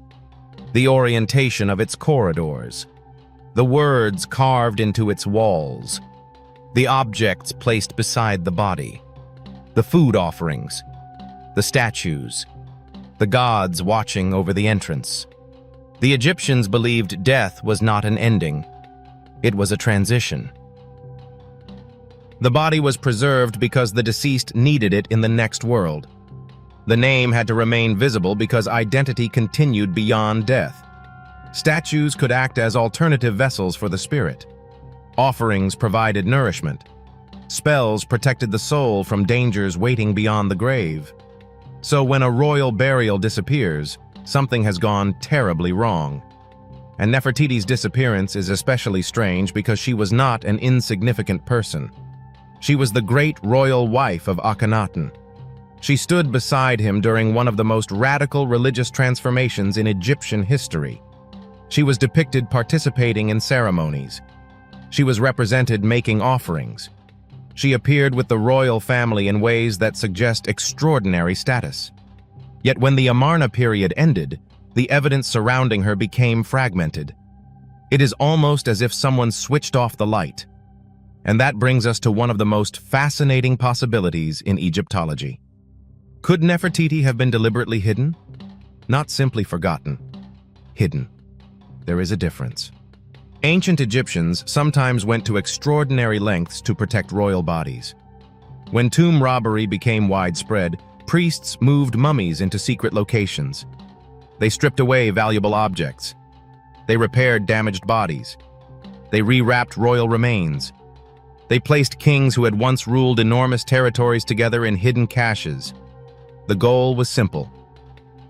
the orientation of its corridors, the words carved into its walls, the objects placed beside the body, the food offerings, the statues, the gods watching over the entrance. The Egyptians believed death was not an ending. It was a transition. The body was preserved because the deceased needed it in the next world. The name had to remain visible because identity continued beyond death. Statues could act as alternative vessels for the spirit. Offerings provided nourishment. Spells protected the soul from dangers waiting beyond the grave. So when a royal burial disappears, something has gone terribly wrong. And Nefertiti's disappearance is especially strange because she was not an insignificant person. She was the great royal wife of Akhenaten. She stood beside him during one of the most radical religious transformations in Egyptian history. She was depicted participating in ceremonies. She was represented making offerings. She appeared with the royal family in ways that suggest extraordinary status. Yet when the Amarna period ended, the evidence surrounding her became fragmented. It is almost as if someone switched off the light. And that brings us to one of the most fascinating possibilities in Egyptology. Could Nefertiti have been deliberately hidden? Not simply forgotten. Hidden. There is a difference. Ancient Egyptians sometimes went to extraordinary lengths to protect royal bodies. When tomb robbery became widespread, priests moved mummies into secret locations. They stripped away valuable objects. They repaired damaged bodies. They rewrapped royal remains. They placed kings who had once ruled enormous territories together in hidden caches. The goal was simple: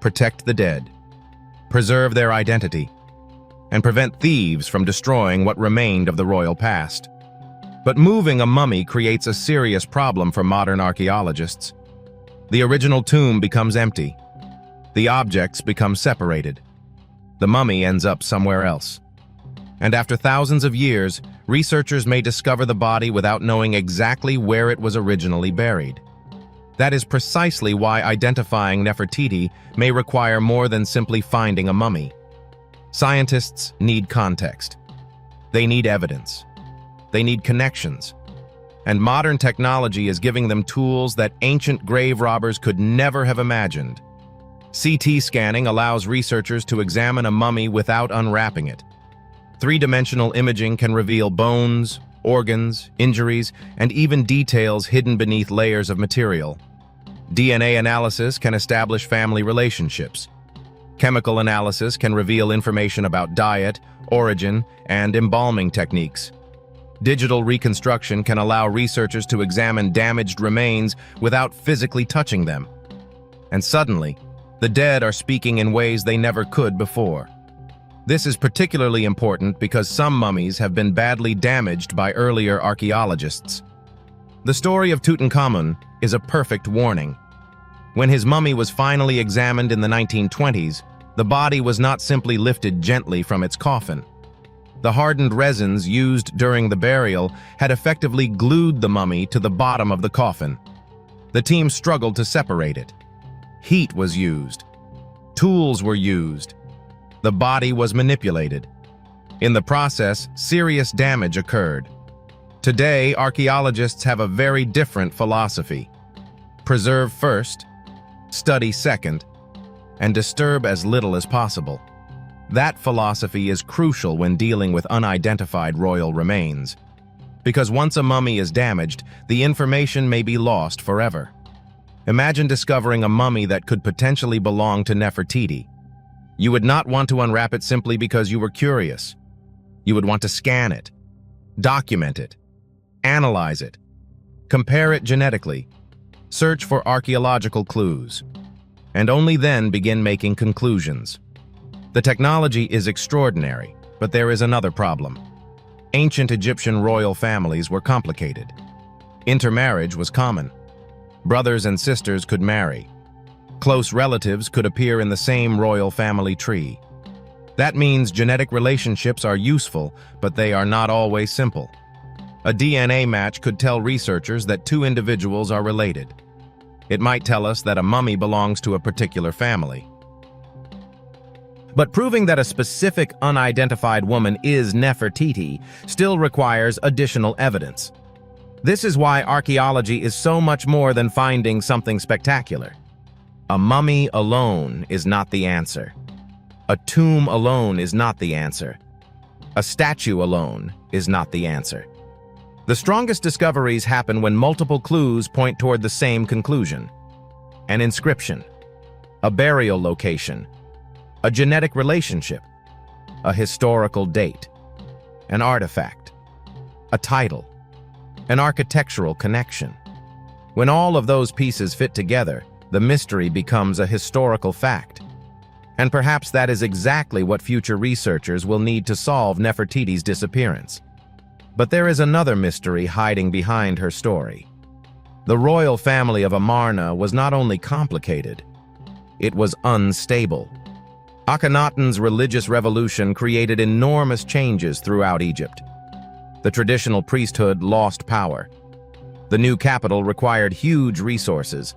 protect the dead, preserve their identity, and prevent thieves from destroying what remained of the royal past. But moving a mummy creates a serious problem for modern archaeologists. The original tomb becomes empty. The objects become separated. The mummy ends up somewhere else. And after thousands of years, researchers may discover the body without knowing exactly where it was originally buried. That is precisely why identifying Nefertiti may require more than simply finding a mummy. Scientists need context. They need evidence. They need connections. And modern technology is giving them tools that ancient grave robbers could never have imagined. CT scanning allows researchers to examine a mummy without unwrapping it. Three-dimensional imaging can reveal bones, organs, injuries, and even details hidden beneath layers of material. DNA analysis can establish family relationships. Chemical analysis can reveal information about diet, origin, and embalming techniques. Digital reconstruction can allow researchers to examine damaged remains without physically touching them. And suddenly, the dead are speaking in ways they never could before. This is particularly important because some mummies have been badly damaged by earlier archaeologists. The story of Tutankhamun is a perfect warning. When his mummy was finally examined in the 1920s, the body was not simply lifted gently from its coffin. The hardened resins used during the burial had effectively glued the mummy to the bottom of the coffin. The team struggled to separate it. Heat was used. Tools were used. The body was manipulated. In the process, serious damage occurred. Today, archaeologists have a very different philosophy. Preserve first, study second, and disturb as little as possible. That philosophy is crucial when dealing with unidentified royal remains, because once a mummy is damaged, the information may be lost forever. Imagine discovering a mummy that could potentially belong to Nefertiti. You would not want to unwrap it simply because you were curious. You would want to scan it, document it, analyze it, compare it genetically, search for archaeological clues, and only then begin making conclusions. The technology is extraordinary, but there is another problem. Ancient Egyptian royal families were complicated. Intermarriage was common. Brothers and sisters could marry. Close relatives could appear in the same royal family tree. That means genetic relationships are useful, but they are not always simple. A DNA match could tell researchers that two individuals are related. It might tell us that a mummy belongs to a particular family. But proving that a specific unidentified woman is Nefertiti still requires additional evidence. This is why archaeology is so much more than finding something spectacular. A mummy alone is not the answer. A tomb alone is not the answer. A statue alone is not the answer. The strongest discoveries happen when multiple clues point toward the same conclusion. An inscription, a burial location, a genetic relationship, a historical date, an artifact, a title, an architectural connection. When all of those pieces fit together, the mystery becomes a historical fact. And perhaps that is exactly what future researchers will need to solve Nefertiti's disappearance. But there is another mystery hiding behind her story. The royal family of Amarna was not only complicated, it was unstable. Akhenaten's religious revolution created enormous changes throughout Egypt. The traditional priesthood lost power. The new capital required huge resources.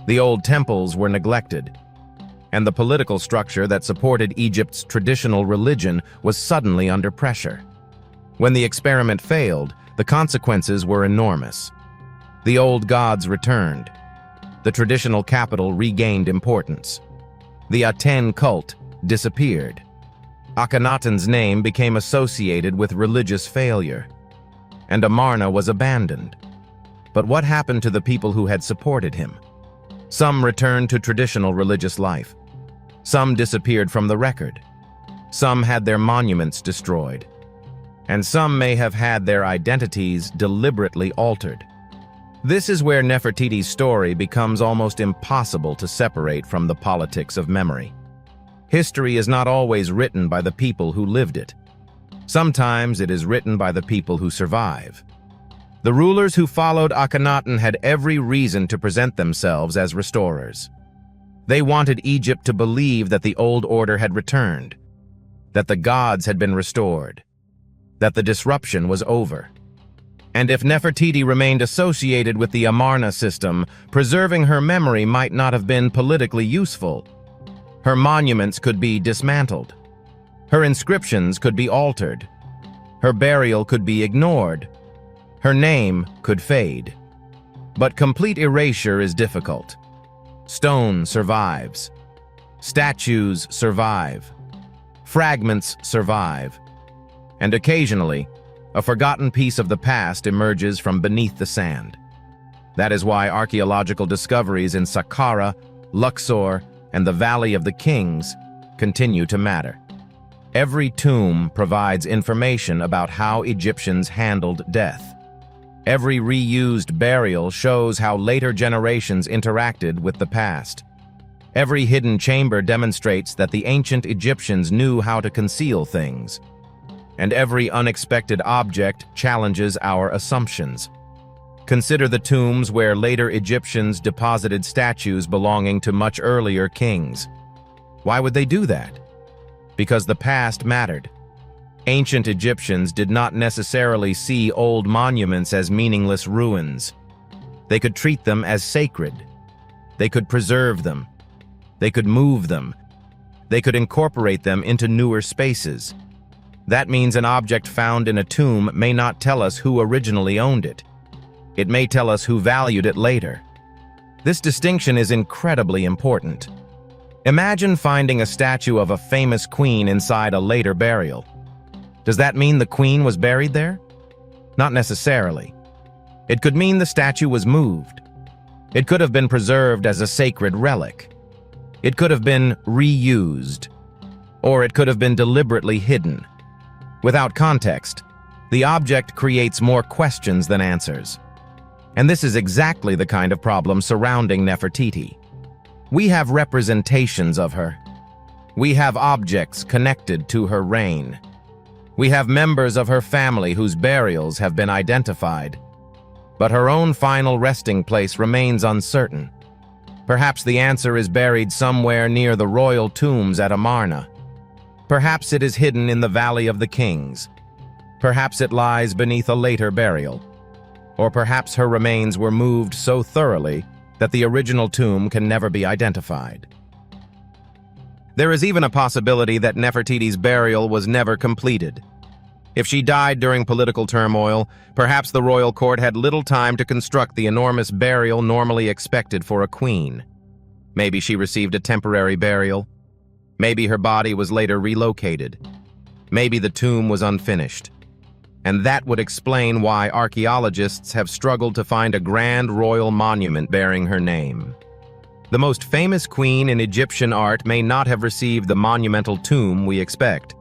The old temples were neglected. And the political structure that supported Egypt's traditional religion was suddenly under pressure. When the experiment failed, the consequences were enormous. The old gods returned. The traditional capital regained importance. The Aten cult disappeared. Akhenaten's name became associated with religious failure, and Amarna was abandoned. But what happened to the people who had supported him? Some returned to traditional religious life. Some disappeared from the record. Some had their monuments destroyed. And some may have had their identities deliberately altered. This is where Nefertiti's story becomes almost impossible to separate from the politics of memory. History is not always written by the people who lived it. Sometimes it is written by the people who survive. The rulers who followed Akhenaten had every reason to present themselves as restorers. They wanted Egypt to believe that the old order had returned, that the gods had been restored, that the disruption was over. And if Nefertiti remained associated with the Amarna system, preserving her memory might not have been politically useful. Her monuments could be dismantled. Her inscriptions could be altered. Her burial could be ignored. Her name could fade. But complete erasure is difficult. Stone survives. Statues survive. Fragments survive. And occasionally, a forgotten piece of the past emerges from beneath the sand. That is why archaeological discoveries in Saqqara, Luxor, and the Valley of the Kings continue to matter. Every tomb provides information about how Egyptians handled death. Every reused burial shows how later generations interacted with the past. Every hidden chamber demonstrates that the ancient Egyptians knew how to conceal things. And every unexpected object challenges our assumptions. Consider the tombs where later Egyptians deposited statues belonging to much earlier kings. Why would they do that? Because the past mattered. Ancient Egyptians did not necessarily see old monuments as meaningless ruins. They could treat them as sacred. They could preserve them. They could move them. They could incorporate them into newer spaces. That means an object found in a tomb may not tell us who originally owned it. It may tell us who valued it later. This distinction is incredibly important. Imagine finding a statue of a famous queen inside a later burial. Does that mean the queen was buried there? Not necessarily. It could mean the statue was moved. It could have been preserved as a sacred relic. It could have been reused. Or it could have been deliberately hidden. Without context, the object creates more questions than answers. And this is exactly the kind of problem surrounding Nefertiti. We have representations of her. We have objects connected to her reign. We have members of her family whose burials have been identified. But her own final resting place remains uncertain. Perhaps the answer is buried somewhere near the royal tombs at Amarna. Perhaps it is hidden in the Valley of the Kings. Perhaps it lies beneath a later burial. Or perhaps her remains were moved so thoroughly that the original tomb can never be identified. There is even a possibility that Nefertiti's burial was never completed. If she died during political turmoil, perhaps the royal court had little time to construct the enormous burial normally expected for a queen. Maybe she received a temporary burial. Maybe her body was later relocated. Maybe the tomb was unfinished. And that would explain why archaeologists have struggled to find a grand royal monument bearing her name. The most famous queen in Egyptian art may not have received the monumental tomb we expect.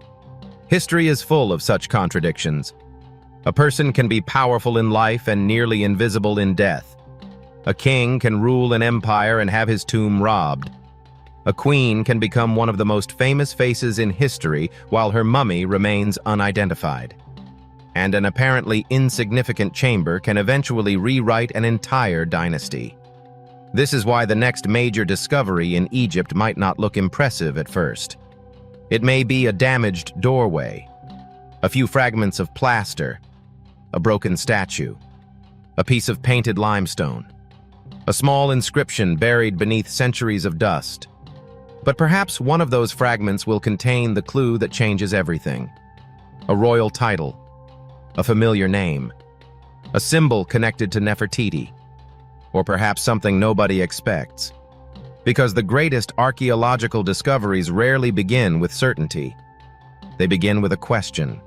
History is full of such contradictions. A person can be powerful in life and nearly invisible in death. A king can rule an empire and have his tomb robbed. A queen can become one of the most famous faces in history while her mummy remains unidentified. And an apparently insignificant chamber can eventually rewrite an entire dynasty. This is why the next major discovery in Egypt might not look impressive at first. It may be a damaged doorway, a few fragments of plaster, a broken statue, a piece of painted limestone, a small inscription buried beneath centuries of dust. But perhaps one of those fragments will contain the clue that changes everything. A royal title, a familiar name, a symbol connected to Nefertiti, or perhaps something nobody expects. Because the greatest archaeological discoveries rarely begin with certainty. They begin with a question.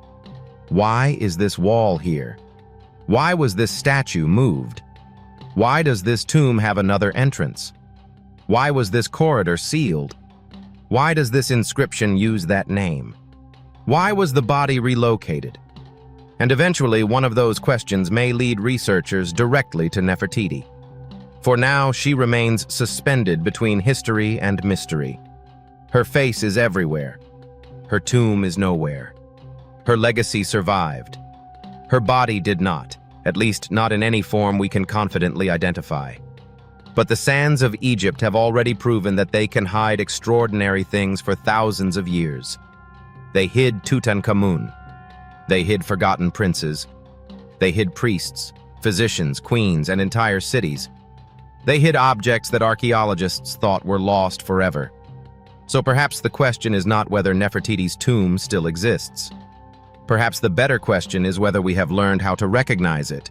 Why is this wall here? Why was this statue moved? Why does this tomb have another entrance? Why was this corridor sealed? Why does this inscription use that name? Why was the body relocated? And eventually, one of those questions may lead researchers directly to Nefertiti. For now, she remains suspended between history and mystery. Her face is everywhere. Her tomb is nowhere. Her legacy survived. Her body did not, at least not in any form we can confidently identify. But the sands of Egypt have already proven that they can hide extraordinary things for thousands of years. They hid Tutankhamun. They hid forgotten princes. They hid priests, physicians, queens, and entire cities. They hid objects that archaeologists thought were lost forever. So perhaps the question is not whether Nefertiti's tomb still exists. Perhaps the better question is whether we have learned how to recognize it.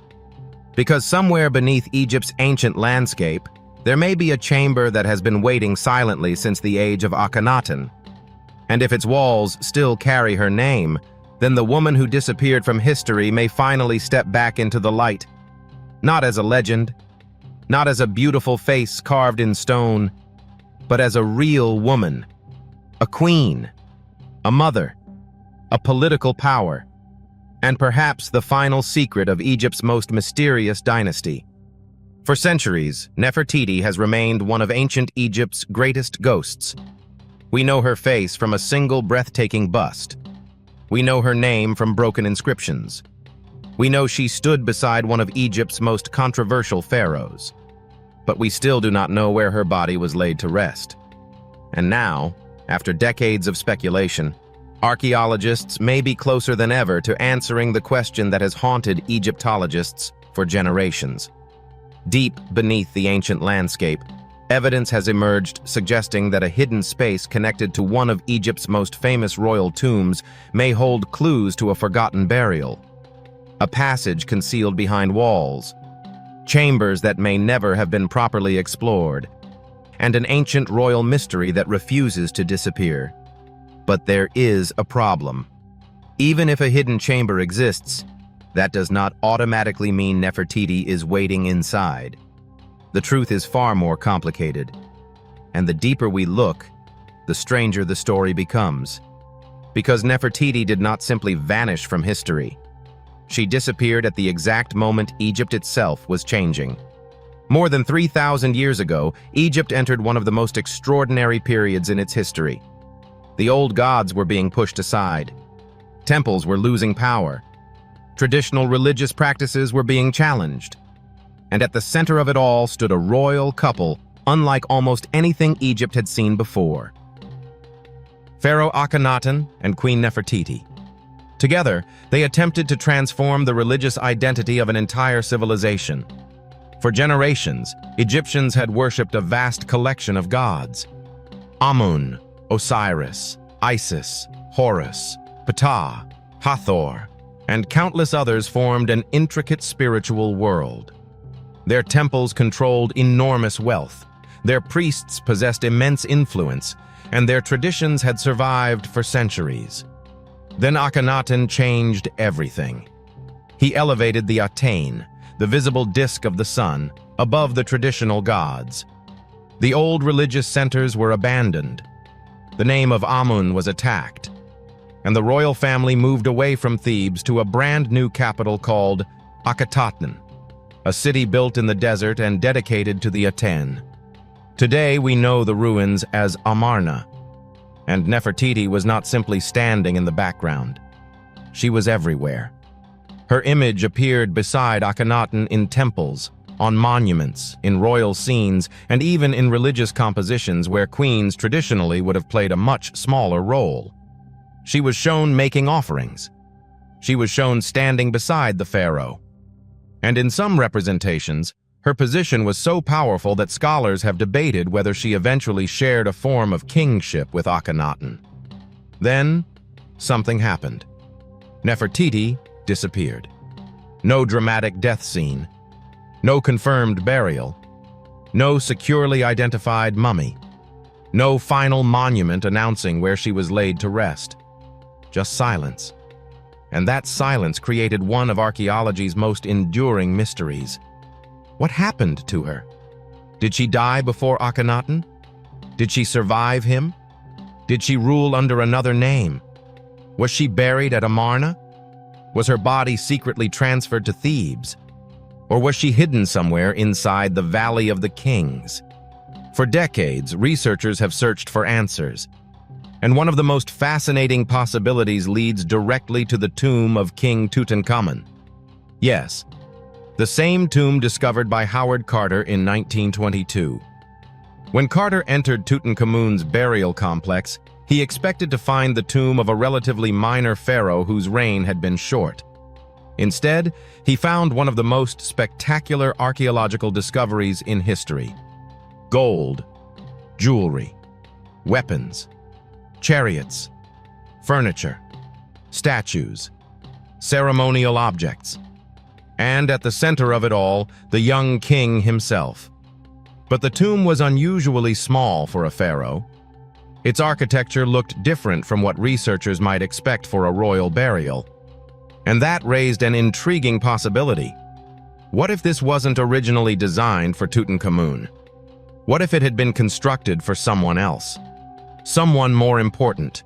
Because somewhere beneath Egypt's ancient landscape, there may be a chamber that has been waiting silently since the age of Akhenaten. And if its walls still carry her name, then the woman who disappeared from history may finally step back into the light. Not as a legend, not as a beautiful face carved in stone, but as a real woman, a queen, a mother, a political power, and perhaps the final secret of Egypt's most mysterious dynasty. For centuries, Nefertiti has remained one of ancient Egypt's greatest ghosts. We know her face from a single breathtaking bust. We know her name from broken inscriptions. We know she stood beside one of Egypt's most controversial pharaohs. But we still do not know where her body was laid to rest. And now, after decades of speculation, archaeologists may be closer than ever to answering the question that has haunted Egyptologists for generations. Deep beneath the ancient landscape, evidence has emerged suggesting that a hidden space connected to one of Egypt's most famous royal tombs may hold clues to a forgotten burial. A passage concealed behind walls, chambers that may never have been properly explored, and an ancient royal mystery that refuses to disappear. But there is a problem. Even if a hidden chamber exists, that does not automatically mean Nefertiti is waiting inside. The truth is far more complicated, and the deeper we look, the stranger the story becomes. Because Nefertiti did not simply vanish from history. She disappeared at the exact moment Egypt itself was changing. More than 3,000 years ago, Egypt entered one of the most extraordinary periods in its history. The old gods were being pushed aside. Temples were losing power. Traditional religious practices were being challenged. And at the center of it all stood a royal couple, unlike almost anything Egypt had seen before. Pharaoh Akhenaten and Queen Nefertiti. Together, they attempted to transform the religious identity of an entire civilization. For generations, Egyptians had worshipped a vast collection of gods. Amun, Osiris, Isis, Horus, Ptah, Hathor, and countless others formed an intricate spiritual world. Their temples controlled enormous wealth, their priests possessed immense influence, and their traditions had survived for centuries. Then Akhenaten changed everything. He elevated the Aten, the visible disk of the sun, above the traditional gods. The old religious centers were abandoned. The name of Amun was attacked, and the royal family moved away from Thebes to a brand new capital called Akhetaten, a city built in the desert and dedicated to the Aten. Today we know the ruins as Amarna, and Nefertiti was not simply standing in the background. She was everywhere. Her image appeared beside Akhenaten in temples, on monuments, in royal scenes, and even in religious compositions where queens traditionally would have played a much smaller role. She was shown making offerings. She was shown standing beside the pharaoh. And in some representations, her position was so powerful that scholars have debated whether she eventually shared a form of kingship with Akhenaten. Then, something happened. Nefertiti disappeared. No dramatic death scene. No confirmed burial. No securely identified mummy. No final monument announcing where she was laid to rest. Just silence. And that silence created one of archaeology's most enduring mysteries. What happened to her? Did she die before Akhenaten? Did she survive him? Did she rule under another name? Was she buried at Amarna? Was her body secretly transferred to Thebes? Or was she hidden somewhere inside the Valley of the Kings? For decades, researchers have searched for answers. And one of the most fascinating possibilities leads directly to the tomb of King Tutankhamun. Yes, the same tomb discovered by Howard Carter in 1922. When Carter entered Tutankhamun's burial complex, he expected to find the tomb of a relatively minor pharaoh whose reign had been short. Instead, he found one of the most spectacular archaeological discoveries in history. Gold, jewelry, weapons, chariots, furniture, statues, ceremonial objects, and at the center of it all, the young king himself. But the tomb was unusually small for a pharaoh. Its architecture looked different from what researchers might expect for a royal burial. And that raised an intriguing possibility. What if this wasn't originally designed for Tutankhamun? What if it had been constructed for someone else? Someone more important.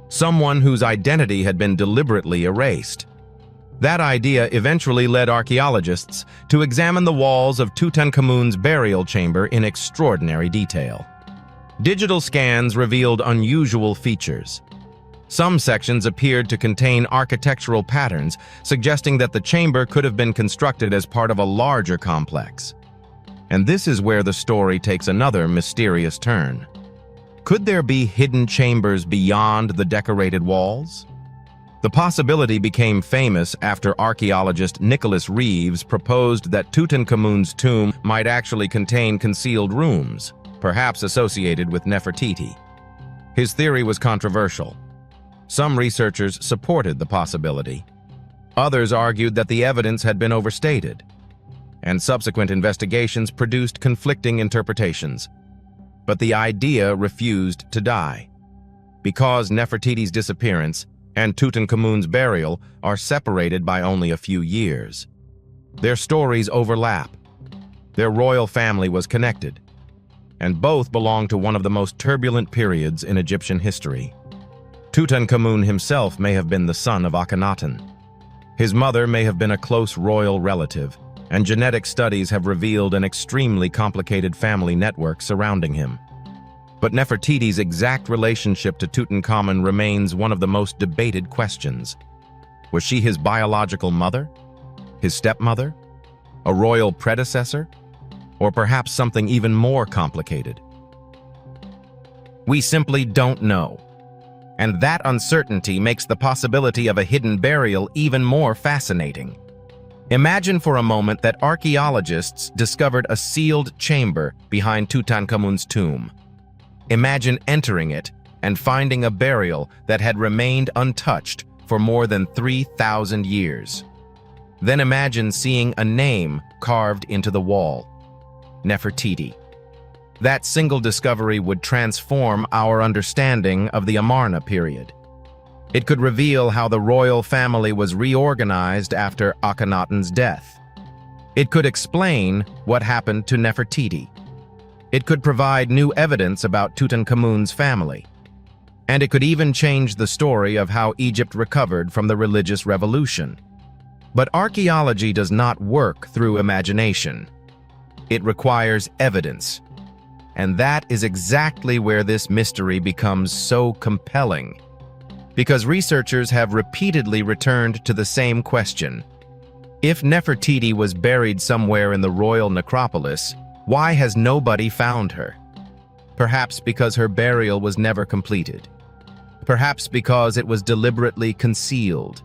Someone whose identity had been deliberately erased. That idea eventually led archaeologists to examine the walls of Tutankhamun's burial chamber in extraordinary detail. Digital scans revealed unusual features. Some sections appeared to contain architectural patterns, suggesting that the chamber could have been constructed as part of a larger complex. And this is where the story takes another mysterious turn. Could there be hidden chambers beyond the decorated walls? The possibility became famous after archaeologist Nicholas Reeves proposed that Tutankhamun's tomb might actually contain concealed rooms, perhaps associated with Nefertiti. His theory was controversial. Some researchers supported the possibility. Others argued that the evidence had been overstated, and subsequent investigations produced conflicting interpretations. But the idea refused to die. Because Nefertiti's disappearance and Tutankhamun's burial are separated by only a few years. Their stories overlap. Their royal family was connected, and both belong to one of the most turbulent periods in Egyptian history. Tutankhamun himself may have been the son of Akhenaten. His mother may have been a close royal relative, and genetic studies have revealed an extremely complicated family network surrounding him. But Nefertiti's exact relationship to Tutankhamun remains one of the most debated questions. Was she his biological mother? His stepmother? A royal predecessor? Or perhaps something even more complicated? We simply don't know. And that uncertainty makes the possibility of a hidden burial even more fascinating. Imagine for a moment that archaeologists discovered a sealed chamber behind Tutankhamun's tomb. Imagine entering it and finding a burial that had remained untouched for more than 3,000 years. Then imagine seeing a name carved into the wall: Nefertiti. That single discovery would transform our understanding of the Amarna period. It could reveal how the royal family was reorganized after Akhenaten's death. It could explain what happened to Nefertiti. It could provide new evidence about Tutankhamun's family. And it could even change the story of how Egypt recovered from the religious revolution. But archaeology does not work through imagination. It requires evidence. And that is exactly where this mystery becomes so compelling. Because researchers have repeatedly returned to the same question. If Nefertiti was buried somewhere in the royal necropolis, why has nobody found her? Perhaps because her burial was never completed. Perhaps because it was deliberately concealed.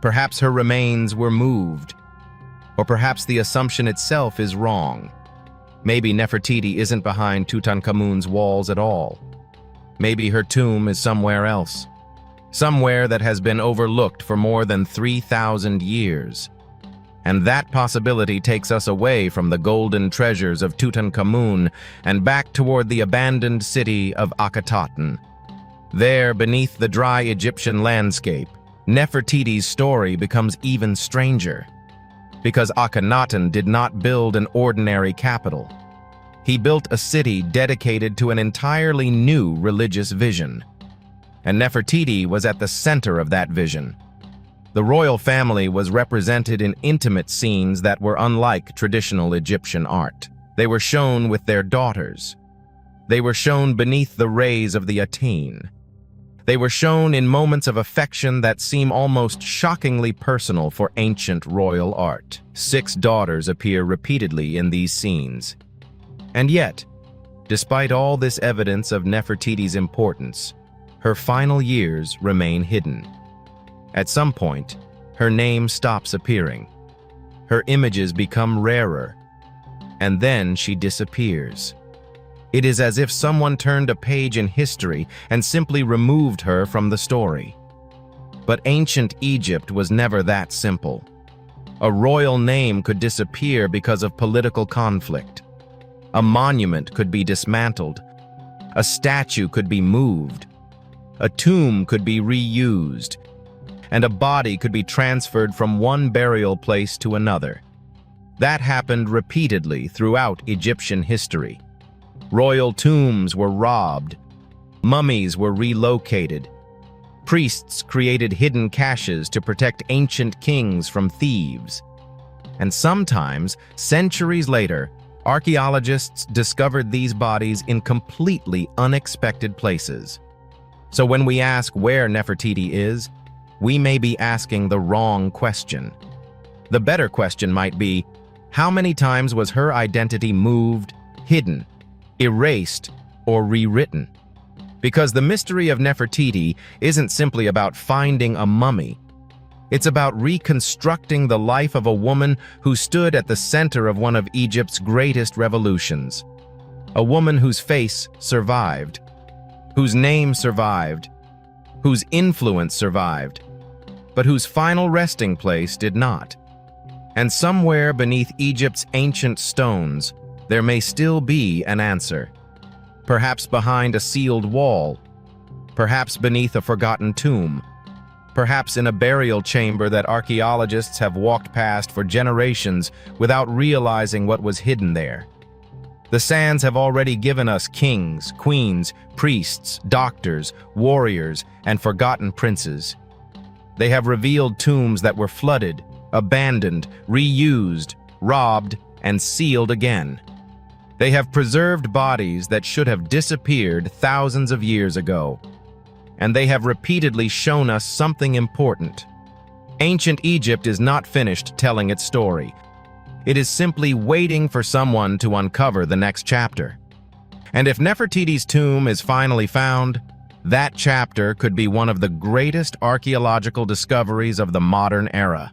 Perhaps her remains were moved. Or perhaps the assumption itself is wrong. Maybe Nefertiti isn't behind Tutankhamun's walls at all. Maybe her tomb is somewhere else. Somewhere that has been overlooked for more than 3,000 years. And that possibility takes us away from the golden treasures of Tutankhamun and back toward the abandoned city of Akhenaten. There, beneath the dry Egyptian landscape, Nefertiti's story becomes even stranger. Because Akhenaten did not build an ordinary capital. He built a city dedicated to an entirely new religious vision. And Nefertiti was at the center of that vision. The royal family was represented in intimate scenes that were unlike traditional Egyptian art. They were shown with their daughters. They were shown beneath the rays of the Aten. They were shown in moments of affection that seem almost shockingly personal for ancient royal art. 6 daughters appear repeatedly in these scenes. And yet, despite all this evidence of Nefertiti's importance, her final years remain hidden. At some point, her name stops appearing. Her images become rarer, and then she disappears. It is as if someone turned a page in history and simply removed her from the story. But ancient Egypt was never that simple. A royal name could disappear because of political conflict. A monument could be dismantled. A statue could be moved. A tomb could be reused. And a body could be transferred from one burial place to another. That happened repeatedly throughout Egyptian history. Royal tombs were robbed. Mummies were relocated. Priests created hidden caches to protect ancient kings from thieves. And sometimes, centuries later, archaeologists discovered these bodies in completely unexpected places. So when we ask where Nefertiti is, we may be asking the wrong question. The better question might be, how many times was her identity moved, hidden, erased, or rewritten? Because the mystery of Nefertiti isn't simply about finding a mummy. It's about reconstructing the life of a woman who stood at the center of one of Egypt's greatest revolutions. A woman whose face survived, whose name survived, whose influence survived, but whose final resting place did not. And somewhere beneath Egypt's ancient stones, there may still be an answer. Perhaps behind a sealed wall, perhaps beneath a forgotten tomb, perhaps in a burial chamber that archaeologists have walked past for generations without realizing what was hidden there. The sands have already given us kings, queens, priests, doctors, warriors, and forgotten princes. They have revealed tombs that were flooded, abandoned, reused, robbed, and sealed again. They have preserved bodies that should have disappeared thousands of years ago. And they have repeatedly shown us something important. Ancient Egypt is not finished telling its story. It is simply waiting for someone to uncover the next chapter. And if Nefertiti's tomb is finally found, that chapter could be one of the greatest archaeological discoveries of the modern era.